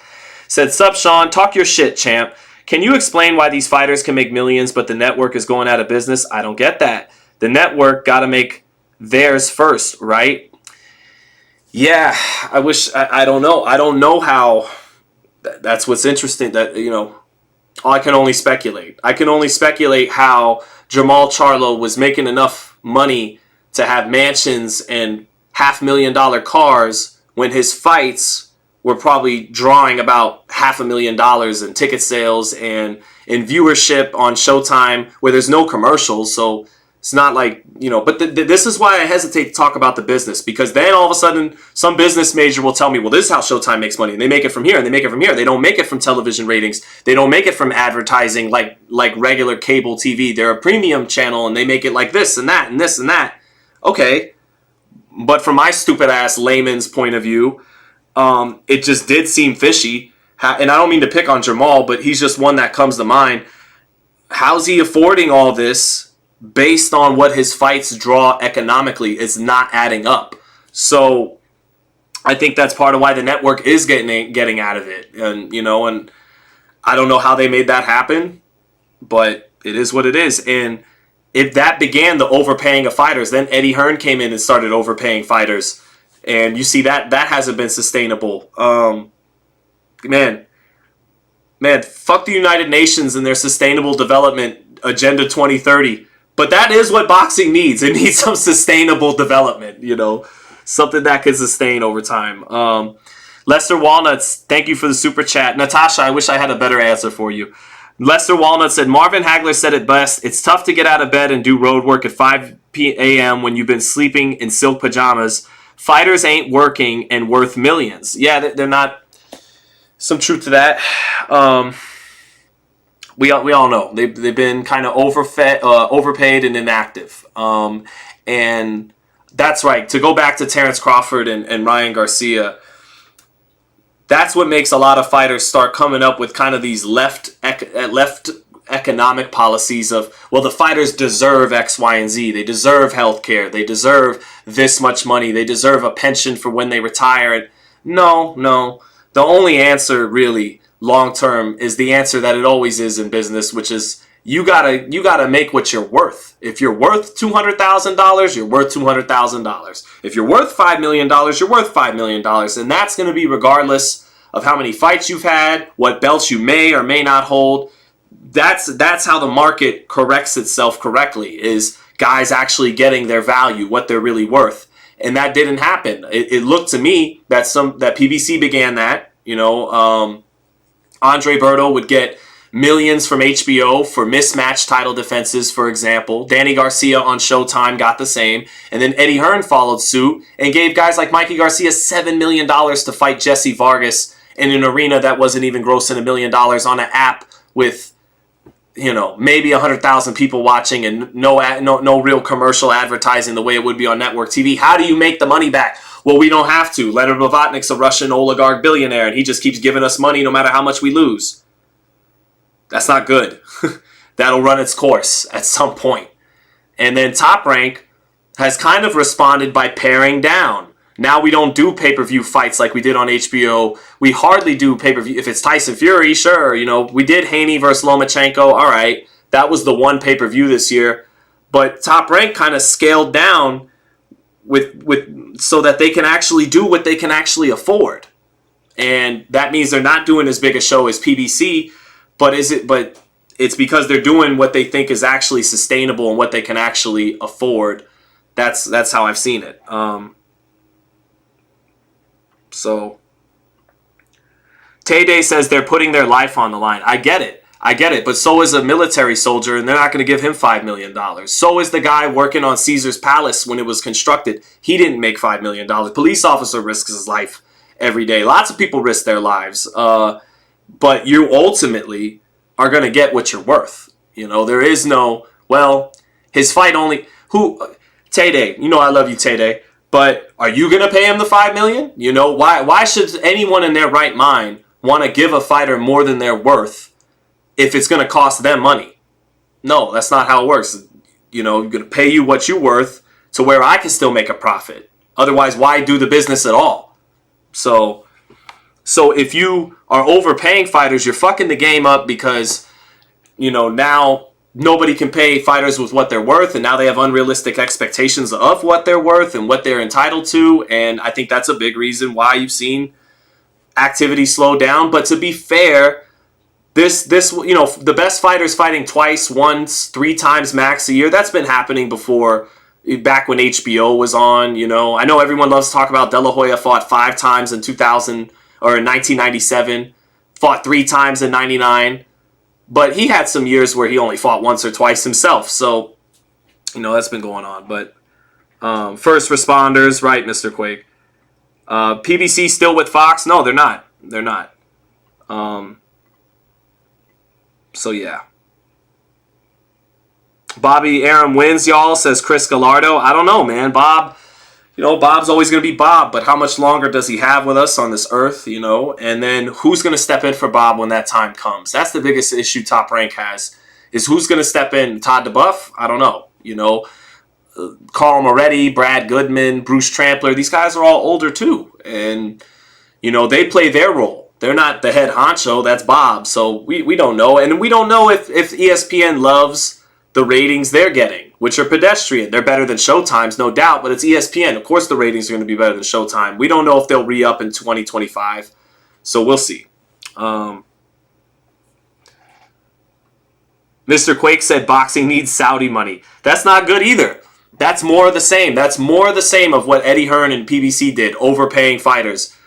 Said, "Sup, Sean? Talk your shit, champ. Can you explain why these fighters can make millions, but the network is going out of business? I don't get that. The network got to make theirs first, right?" Yeah, I don't know. I don't know how. That's what's interesting. That, I can only speculate. I can only speculate how Jamal Charlo was making enough money to have mansions and $500,000 cars when his fights were probably drawing about $500,000 in ticket sales and in viewership on Showtime, where there's no commercials. So it's not like, but this is why I hesitate to talk about the business, because then all of a sudden some business major will tell me, well, this is how Showtime makes money. And they make it from here and they make it from here. They don't make it from television ratings. They don't make it from advertising like regular cable TV. They're a premium channel and they make it like this and that and this and that. Okay. But from my stupid ass layman's point of view, it just did seem fishy. And I don't mean to pick on Jamal, but he's just one that comes to mind. How's he affording all this based on what his fights draw economically? It's not adding up. So I think that's part of why the network is getting out of it. And, and I don't know how they made that happen, but it is what it is. And if that began the overpaying of fighters, then Eddie Hearn came in and started overpaying fighters. And you see that hasn't been sustainable. Man, fuck the United Nations and their Sustainable Development Agenda 2030. But that is what boxing needs. It needs some sustainable development, something that could sustain over time. Lester Walnuts, thank you for the super chat. Natasha, I wish I had a better answer for you. Lester Walnut said, Marvin Hagler said it best. It's tough to get out of bed and do road work at 5 a.m. when you've been sleeping in silk pajamas. Fighters ain't working and worth millions. Yeah, they're not. Some truth to that. We all know they've been kind of overpaid and inactive. And that's right. To go back to Terrence Crawford and Ryan Garcia, that's what makes a lot of fighters start coming up with kind of these left economic policies of, well, the fighters deserve X, Y, and Z. They deserve health care. They deserve this much money. They deserve a pension for when they retire. No. The only answer really long term is the answer that it always is in business, which is you gotta make what you're worth. If you're worth $200,000, you're worth $200,000. If you're worth $5 million, you're worth $5 million. And that's going to be regardless of how many fights you've had, what belts you may or may not hold. That's how the market corrects itself correctly, is guys actually getting their value, what they're really worth. And that didn't happen. It looked to me that PBC began that. Andre Berto would get millions from HBO for mismatched title defenses, for example. Danny Garcia on Showtime got the same. And then Eddie Hearn followed suit and gave guys like Mikey Garcia $7 million to fight Jesse Vargas in an arena that wasn't even grossing $1 million on an app with, maybe 100,000 people watching and no real commercial advertising the way it would be on network TV. How do you make the money back? Well, we don't have to. Leonard Blavatnik's a Russian oligarch billionaire, and he just keeps giving us money no matter how much we lose. That's not good. That'll run its course at some point. And then Top Rank has kind of responded by paring down. Now we don't do pay-per-view fights like we did on HBO. We hardly do pay-per-view. If it's Tyson Fury, sure. We did Haney versus Lomachenko. All right. That was the one pay-per-view this year. But Top Rank kind of scaled down with so that they can actually do what they can actually afford. And that means they're not doing as big a show as PBC, but it's because they're doing what they think is actually sustainable and what they can actually afford. That's how I've seen it. So Tay Day says they're putting their life on the line. I get it. But so is a military soldier, and they're not going to give him $5 million. So is the guy working on Caesar's Palace when it was constructed. He didn't make $5 million. Police officer risks his life every day. Lots of people risk their lives. But you ultimately are going to get what you're worth. There is no, his fight only... Tay Day, I love you, Tay Day. But are you going to pay him the $5 million? Why should anyone in their right mind want to give a fighter more than they're worth if it's going to cost them money? No, that's not how it works. I'm going to pay you what you're worth to where I can still make a profit. Otherwise, why do the business at all? So if you are overpaying fighters, you're fucking the game up because, now nobody can pay fighters with what they're worth, and now they have unrealistic expectations of what they're worth and what they're entitled to, and I think that's a big reason why you've seen activity slow down. But to be fair, the best fighters fighting twice, once, 3 times max a year, that's been happening before, back when HBO was on. I know everyone loves to talk about De La Hoya fought 5 times in 2000 or in 1997, fought 3 times in 99. But he had some years where he only fought once or twice himself. So, that's been going on. But first responders, right, Mr. Quake. PBC still with Fox? No, they're not. They're not. So, yeah. Bobby Aram wins, y'all, says Chris Gallardo. I don't know, man. Bob's always going to be Bob, but how much longer does he have with us on this earth, And then who's going to step in for Bob when that time comes? That's the biggest issue Top Rank has, is who's going to step in. Todd DeBuff? I don't know. Carl Moretti, Brad Goodman, Bruce Trampler, these guys are all older too. And, they play their role. They're not the head honcho, that's Bob. So we don't know. And we don't know if ESPN loves the ratings they're getting, which are pedestrian. They're better than Showtime's, no doubt, but it's ESPN. Of course the ratings are going to be better than Showtime. We don't know if they'll re-up in 2025, so we'll see. Mr. Quake said boxing needs Saudi money. That's not good either. That's more of the same. That's more of the same of what Eddie Hearn and PBC did, overpaying fighters.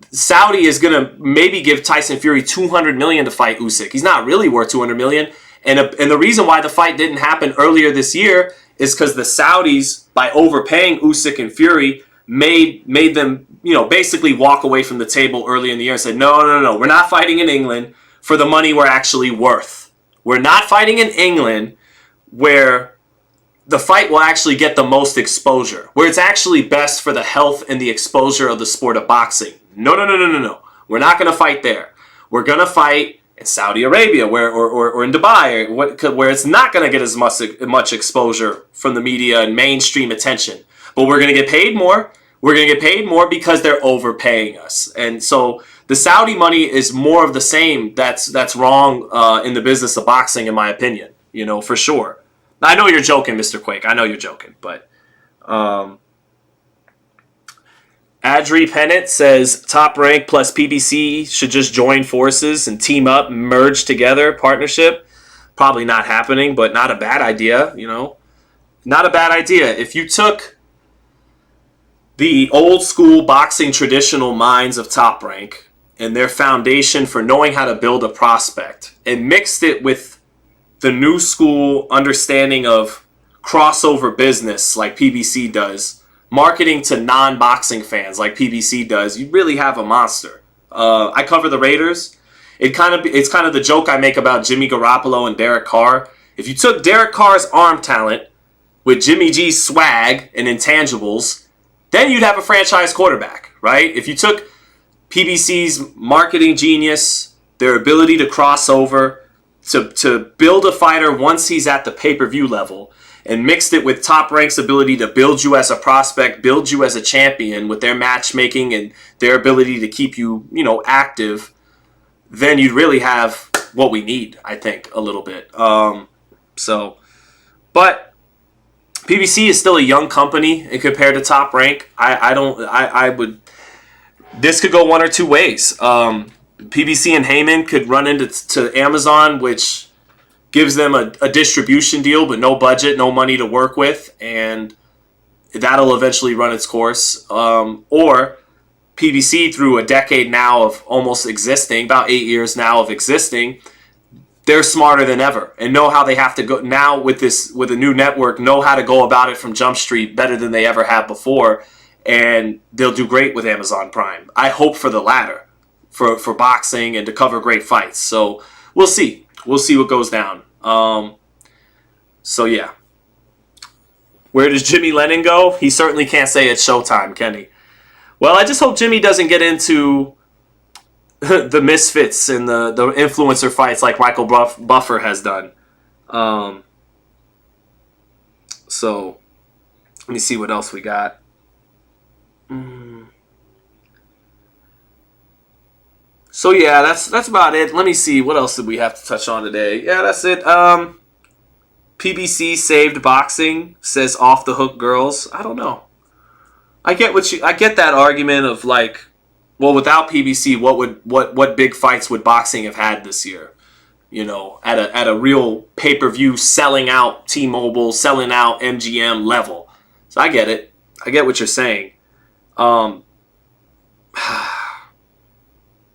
Saudi is going to maybe give Tyson Fury $200 million to fight Usyk. He's not really worth $200 million. And the reason why the fight didn't happen earlier this year is because the Saudis, by overpaying Usyk and Fury, made them, basically walk away from the table early in the year and said, no, we're not fighting in England for the money we're actually worth. We're not fighting in England where the fight will actually get the most exposure, where it's actually best for the health and the exposure of the sport of boxing. No. We're not going to fight there. We're going to fight in Saudi Arabia, or in Dubai, where it's not going to get as much exposure from the media and mainstream attention. But we're going to get paid more. We're going to get paid more because they're overpaying us. And so the Saudi money is more of the same. That's wrong in the business of boxing, in my opinion. For sure. I know you're joking, Mr. Quake. I know you're joking, but Adri Pennant says Top Rank plus PBC should just join forces and team up, merge together, partnership. Probably not happening, but not a bad idea, Not a bad idea. If you took the old school boxing traditional minds of Top Rank and their foundation for knowing how to build a prospect and mixed it with the new school understanding of crossover business like PBC does, marketing to non-boxing fans like PBC does, you really have a monster. I cover the Raiders. It's kind of the joke I make about Jimmy Garoppolo and Derek Carr. If you took Derek Carr's arm talent with Jimmy G's swag and intangibles, then you'd have a franchise quarterback, right? If you took PBC's marketing genius, their ability to cross over, to build a fighter once he's at the pay-per-view level, and mixed it with Top Rank's ability to build you as a prospect, build you as a champion with their matchmaking and their ability to keep you, active, then you'd really have what we need, I think, a little bit. But PBC is still a young company compared to Top Rank. This could go one or two ways. PBC and Heyman could run into Amazon, which gives them a distribution deal, but no budget, no money to work with, and that'll eventually run its course. Or PBC through a decade now of almost existing, about 8 years now of existing, they're smarter than ever and know how they have to go now with a new network, know how to go about it from Jump Street better than they ever have before. And they'll do great with Amazon Prime. I hope for the latter, for boxing and to cover great fights. So we'll see. We'll see what goes down. So yeah. Where does Jimmy Lennon go? He certainly can't say it's Showtime, can he? Well, I just hope Jimmy doesn't get into the misfits and the influencer fights like Michael Buffer has done. So let me see what else we got. So yeah, that's about it. Let me see, what else did we have to touch on today? Yeah, that's it. PBC saved boxing, says Off the Hook Girls. I don't know. I get that argument of like, well, without PBC, what big fights would boxing have had this year? You know, at a real pay-per-view selling out T-Mobile, selling out MGM level. So I get it. I get what you're saying.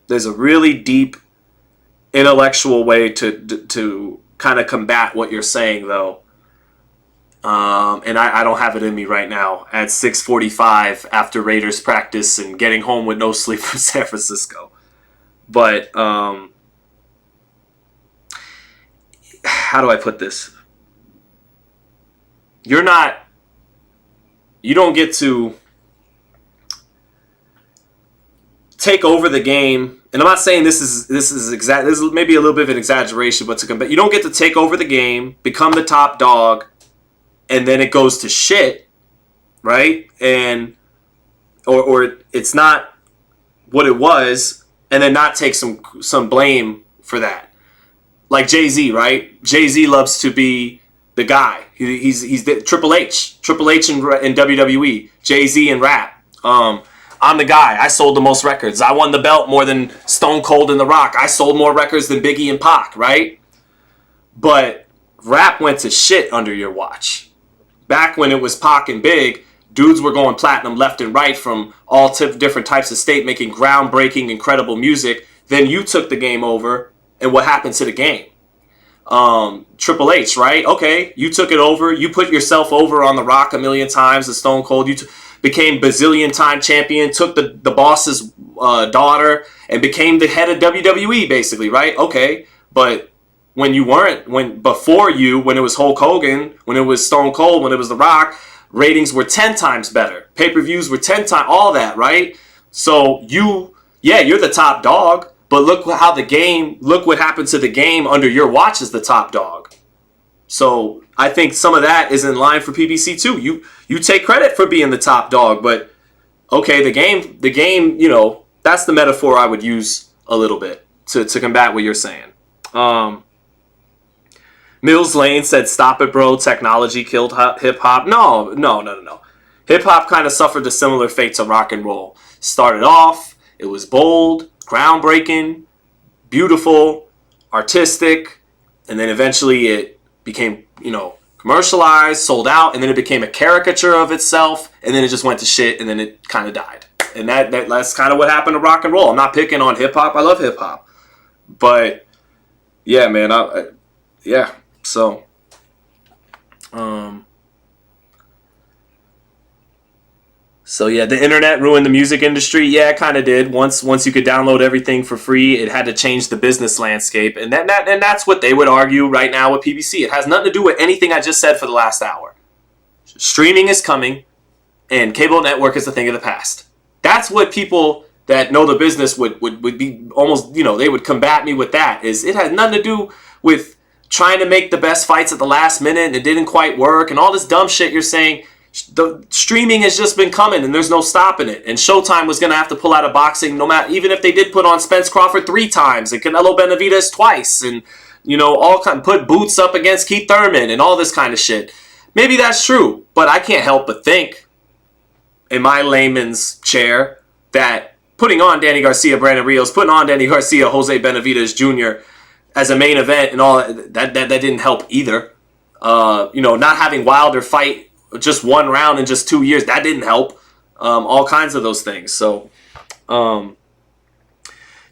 There's a really deep intellectual way to kind of combat what you're saying, though. And I don't have it in me right now at 6:45 after Raiders practice and getting home with no sleep from San Francisco. But how do I put this? You don't get to take over the game. And I'm not saying this is maybe a little bit of an exaggeration, but you don't get to take over the game, become the top dog, and then it goes to shit, right? And or it's not what it was, and then not take some blame for that. Like Jay-Z, right? Jay-Z loves to be the guy. He's the Triple H in WWE, Jay-Z in rap. I'm the guy. I sold the most records. I won the belt more than Stone Cold and The Rock. I sold more records than Biggie and Pac, right? But rap went to shit under your watch. Back when it was Pac and Big, dudes were going platinum left and right from all different types of state, making groundbreaking, incredible music. Then you took the game over, and what happened to the game? Triple H, right? Okay, you took it over. You put yourself over on The Rock a million times, the Stone Cold. You became bazillion-time champion, took the boss's daughter, and became the head of WWE, basically, right? Okay, but when you weren't, when it was Hulk Hogan, when it was Stone Cold, when it was The Rock, ratings were 10 times better. Pay-per-views were 10 times, all that, right? So you're the top dog, but look what happened to the game under your watch as the top dog. So I think some of that is in line for PBC too. You take credit for being the top dog, but okay, the game, you know, that's the metaphor I would use a little bit to combat what you're saying. Mills Lane said, "Stop it, bro. Technology killed hip hop." No. Hip hop kind of suffered a similar fate to rock and roll. Started off, it was bold, groundbreaking, beautiful, artistic, and then eventually it became, you know, commercialized, sold out, and then it became a caricature of itself, and then it just went to shit, and then it kind of died. And that's kind of what happened to rock and roll. I'm not picking on hip hop. I love hip hop, but yeah, man, So, the internet ruined the music industry. Yeah, it kind of did. Once you could download everything for free, it had to change the business landscape, and that's what they would argue right now with PBC. It has nothing to do with anything I just said for the last hour. Streaming is coming, and cable network is a thing of the past. That's what people that know the business would be almost, you know, they would combat me with that. Is it has nothing to do with trying to make the best fights at the last minute and it didn't quite work and all this dumb shit you're saying. The streaming has just been coming and there's no stopping it. And Showtime was going to have to pull out of boxing no matter, even if they did put on Spence Crawford 3 times and Canelo Benavidez twice and, you know, put Boots up against Keith Thurman and all this kind of shit. Maybe that's true, but I can't help but think in my layman's chair that putting on Danny Garcia, Brandon Rios, putting on Danny Garcia, Jose Benavidez Jr. as a main event and all that didn't help either. You know, not having Wilder fight just one round in just 2 years, that didn't help. All kinds of those things. So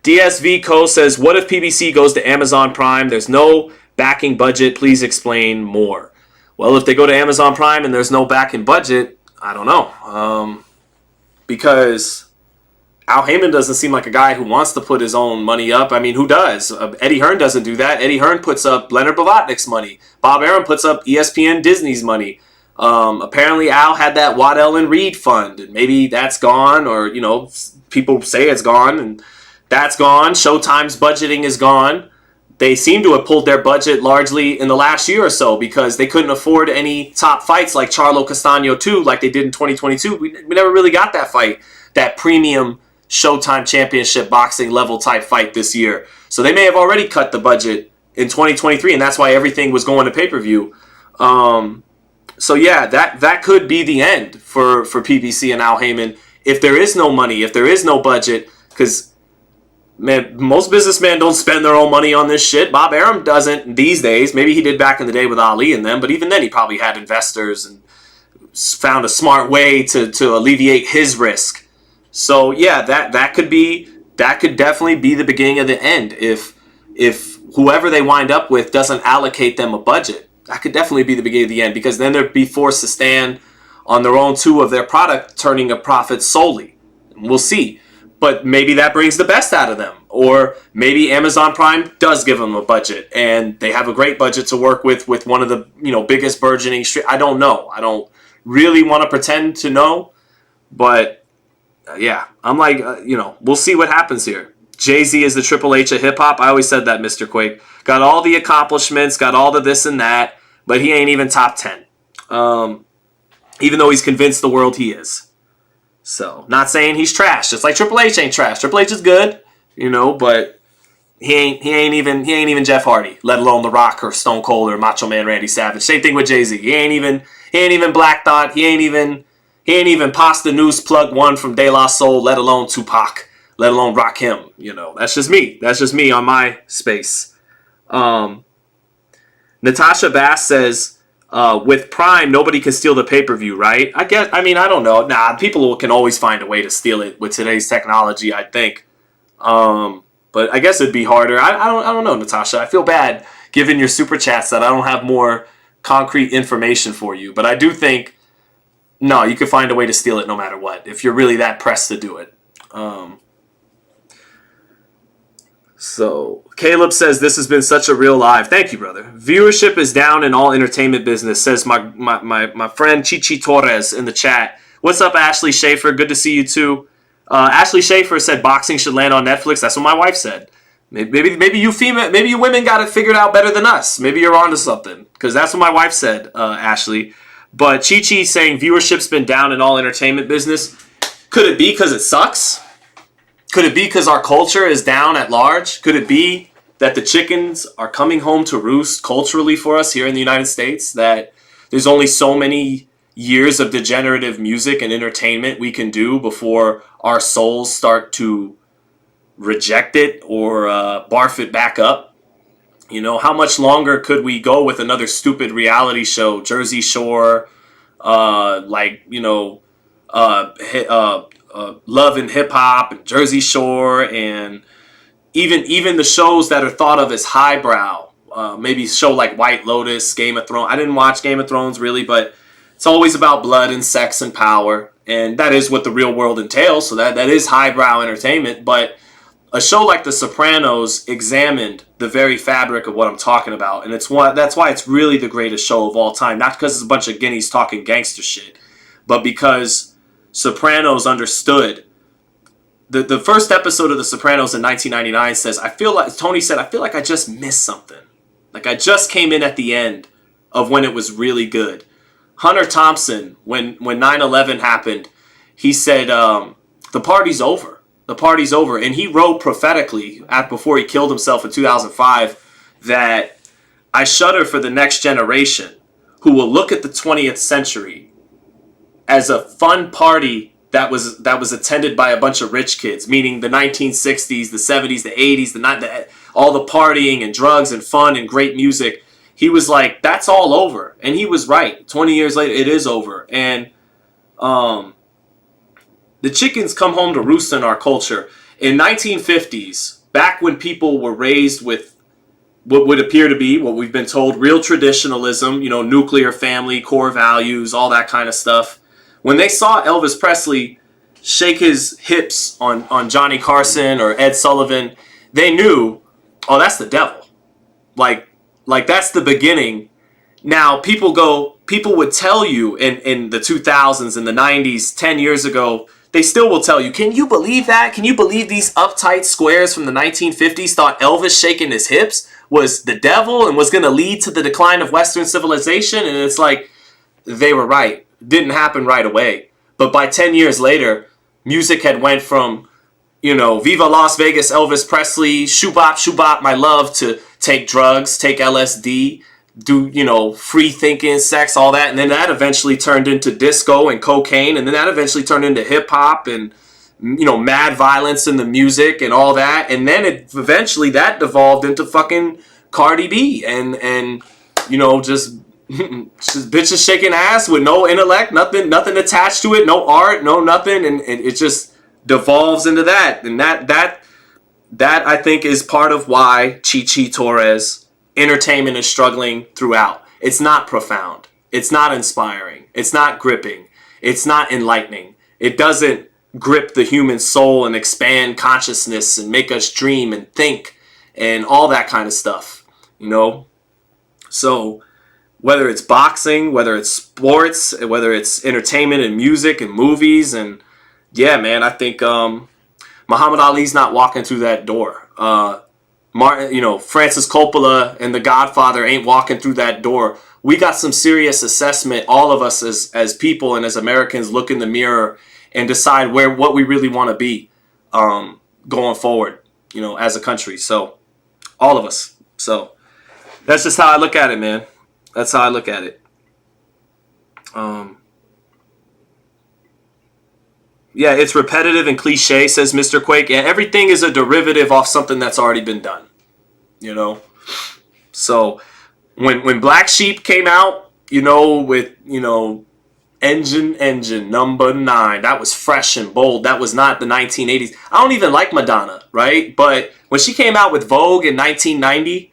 DSV Co says, what if PBC goes to Amazon Prime? There's no backing budget. Please explain more. Well, if they go to Amazon Prime and there's no backing budget, I don't know. Because Al Heyman doesn't seem like a guy who wants to put his own money up. I mean, who does? Eddie Hearn doesn't do that. Eddie Hearn puts up Leonard Blavatnik's money. Bob Arum puts up ESPN Disney's money. Apparently Al had that Waddell and Reed fund, and maybe that's gone, or, you know, people say it's gone, and that's gone. Showtime's budgeting is gone. They seem to have pulled their budget largely in the last year or so because they couldn't afford any top fights like Charlo Castaño 2 like they did in 2022. We never really got that fight, that premium Showtime championship boxing level type fight this year. So they may have already cut the budget in 2023, and that's why everything was going to pay-per-view. So yeah, that could be the end for PBC and Al Heyman if there is no money, if there is no budget, because man, most businessmen don't spend their own money on this shit. Bob Arum doesn't these days. Maybe he did back in the day with Ali and them, but even then he probably had investors and found a smart way to alleviate his risk. So yeah, that could definitely be the beginning of the end if whoever they wind up with doesn't allocate them a budget. That could definitely be the beginning of the end, because then they'd be forced to stand on their own two of their product turning a profit solely. We'll see. But maybe that brings the best out of them. Or maybe Amazon Prime does give them a budget and they have a great budget to work with one of the, you know, biggest burgeoning I don't know. I don't really want to pretend to know. But yeah, I'm like, you know, we'll see what happens here. Jay-Z is the Triple H of hip-hop. I always said that, Mr. Quake. Got all the accomplishments, got all the this and that, but he ain't even top 10. Even though he's convinced the world he is. So, not saying he's trash. Just like Triple H ain't trash. Triple H is good, you know, but he ain't even Jeff Hardy, let alone The Rock or Stone Cold or Macho Man Randy Savage. Same thing with Jay-Z. He ain't even Black Thought. He ain't even Pasta News Plug One from De La Soul, let alone Tupac, let alone Rakim. You know, that's just me. That's just me on my space. Natasha Bass says, with Prime, nobody can steal the pay-per-view, right? I don't know. Nah, people can always find a way to steal it with today's technology, I think. But I guess it'd be harder. I don't know, Natasha. I feel bad given your super chats that I don't have more concrete information for you. But I do think, no, you can find a way to steal it no matter what, if you're really that pressed to do it. So, Caleb says, this has been such a real live. Thank you, brother. Viewership is down in all entertainment business, says my friend Chichi Torres in the chat. What's up, Ashley Schaefer? Good to see you, too. Ashley Schaefer said boxing should land on Netflix. That's what my wife said. Maybe you women got it figured out better than us. Maybe you're onto something, because that's what my wife said, Ashley. But Chichi saying viewership's been down in all entertainment business. Could it be because it sucks? Could it be because our culture is down at large? Could it be that the chickens are coming home to roost culturally for us here in the United States? That there's only so many years of degenerative music and entertainment we can do before our souls start to reject it or barf it back up? You know, how much longer could we go with another stupid reality show, Jersey Shore, Love and Hip Hop and Jersey Shore, and even the shows that are thought of as highbrow, maybe a show like White Lotus, Game of Thrones. I didn't watch Game of Thrones really, but it's always about blood and sex and power, and that is what the real world entails, so that is highbrow entertainment. But a show like The Sopranos examined the very fabric of what I'm talking about, and that's why it's really the greatest show of all time. Not because it's a bunch of guineas talking gangster shit, but because Sopranos understood. The first episode of The Sopranos in 1999 says, Tony said, I feel like I just missed something. Like I just came in at the end of when it was really good. Hunter Thompson, when 9/11 happened, he said, the party's over. The party's over. And he wrote prophetically, before he killed himself in 2005, that I shudder for the next generation who will look at the 20th century as a fun party that was attended by a bunch of rich kids, meaning the 1960s, the 70s, the 80s, all the partying and drugs and fun and great music. He was like, that's all over. And he was right. 20 years later, it is over. And the chickens come home to roost in our culture. In 1950s, back when people were raised with what would appear to be, what we've been told, real traditionalism, nuclear family, core values, all that kind of stuff. When they saw Elvis Presley shake his hips on Johnny Carson or Ed Sullivan, they knew, oh, that's the devil. Like that's the beginning. Now, people would tell you in the 2000s, in the 90s, 10 years ago, they still will tell you, can you believe that? Can you believe these uptight squares from the 1950s thought Elvis shaking his hips was the devil and was going to lead to the decline of Western civilization? And it's like, they were right. Didn't happen right away. But by 10 years later, music had went from, Viva Las Vegas, Elvis Presley, shoobop, shoobop, my love, to take drugs, take LSD, do, free thinking, sex, all that. And then that eventually turned into disco and cocaine. And then that eventually turned into hip hop and, mad violence in the music and all that. And then eventually that devolved into fucking Cardi B and just bitches shaking ass with no intellect, nothing attached to it, no art, no nothing. And it just devolves into that. And that I think is part of why Chi Torres entertainment is struggling throughout. It's not profound. It's not inspiring. It's not gripping. It's not enlightening. It doesn't grip the human soul and expand consciousness and make us dream and think and all that kind of stuff, So whether it's boxing, whether it's sports, whether it's entertainment and music and movies, and yeah, man, I think Muhammad Ali's not walking through that door. Francis Coppola and The Godfather ain't walking through that door. We got some serious assessment, all of us as people and as Americans, look in the mirror and decide what we really want to be going forward, as a country. So all of us. So that's just how I look at it, man. That's how I look at it. Yeah, it's repetitive and cliche, says Mr. Quake. Yeah, everything is a derivative off something that's already been done. So when Black Sheep came out, with, Engine number 9, that was fresh and bold. That was not the 1980s. I don't even like Madonna, right? But when she came out with Vogue in 1990,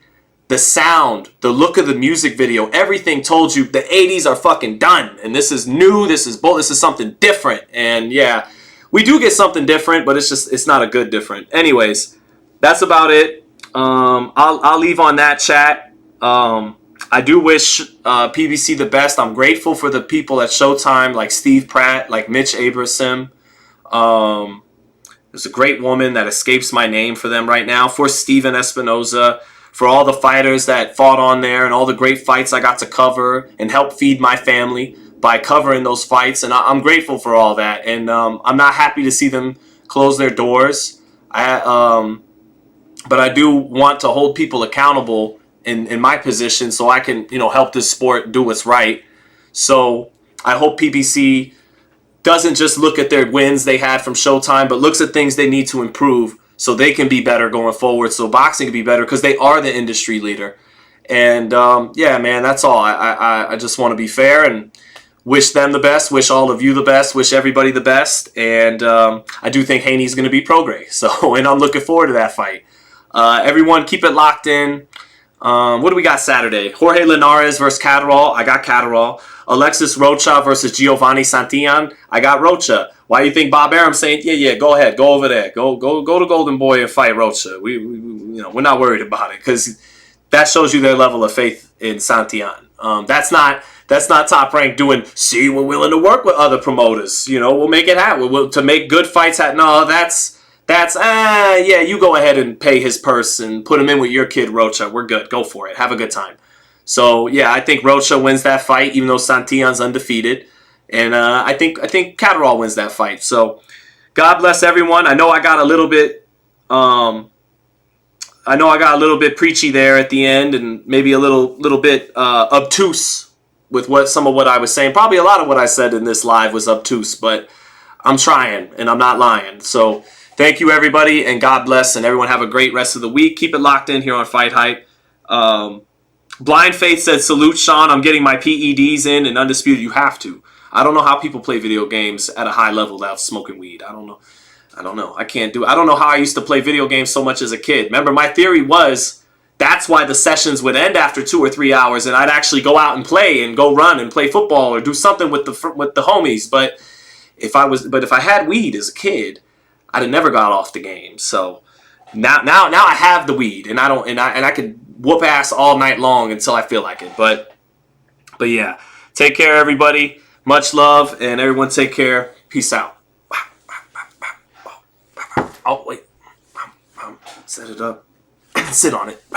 the sound, the look of the music video, everything told you the 80s are fucking done. And this is new, this is bold, this is something different. And yeah, we do get something different, but it's not a good different. Anyways, that's about it. I'll leave on that, chat. I do wish PBC the best. I'm grateful for the people at Showtime, like Steve Pratt, like Mitch Abrasim. There's a great woman that escapes my name for them right now. For Steven Espinoza, for all the fighters that fought on there and all the great fights I got to cover and help feed my family by covering those fights. And I'm grateful for all that. And I'm not happy to see them close their doors. But I do want to hold people accountable in my position so I can, help this sport do what's right. So I hope PBC doesn't just look at their wins they had from Showtime, but looks at things they need to improve so they can be better going forward, so boxing can be better, because they are the industry leader. And yeah, man, that's all. I just want to be fair and wish them the best, wish all of you the best, wish everybody the best. And I do think Haney's going to be Prograis. So, and I'm looking forward to that fight. Everyone, keep it locked in. What do we got Saturday? Jorge Linares versus Catterall. I got Catterall. Alexis Rocha versus Giovanni Santillan. I got Rocha. Why do you think Bob Arum's saying, yeah, go ahead, go over there, go to Golden Boy and fight Rocha? We're not worried about it, because that shows you their level of faith in Santillan. That's not Top Rank doing, see, we're willing to work with other promoters. We'll make it happen. To make good fights happen. No, yeah, you go ahead and pay his purse and put him in with your kid, Rocha. We're good. Go for it. Have a good time. So, yeah, I think Rocha wins that fight, even though Santillan's undefeated. And I think Catterall wins that fight. So, God bless everyone. I know I got a little bit preachy there at the end, and maybe a little bit obtuse with some of what I was saying. Probably a lot of what I said in this live was obtuse, but I'm trying and I'm not lying. So, thank you, everybody, and God bless, and everyone have a great rest of the week. Keep it locked in here on FightHype. Blind Faith said, salute, Sean. I'm getting my PEDs in and Undisputed. You have to. I don't know how people play video games at a high level without smoking weed. I don't know. I can't do it. I don't know how I used to play video games so much as a kid. Remember, my theory was that's why the sessions would end after 2 or 3 hours, and I'd actually go out and play and go run and play football or do something with the homies. But if I had weed as a kid, I'd have never got off the game. So now I have the weed, and I could whoop ass all night long until I feel like it. But yeah, take care, everybody. Much love, and everyone take care. Peace out. Oh, wait. Set it up. Sit on it.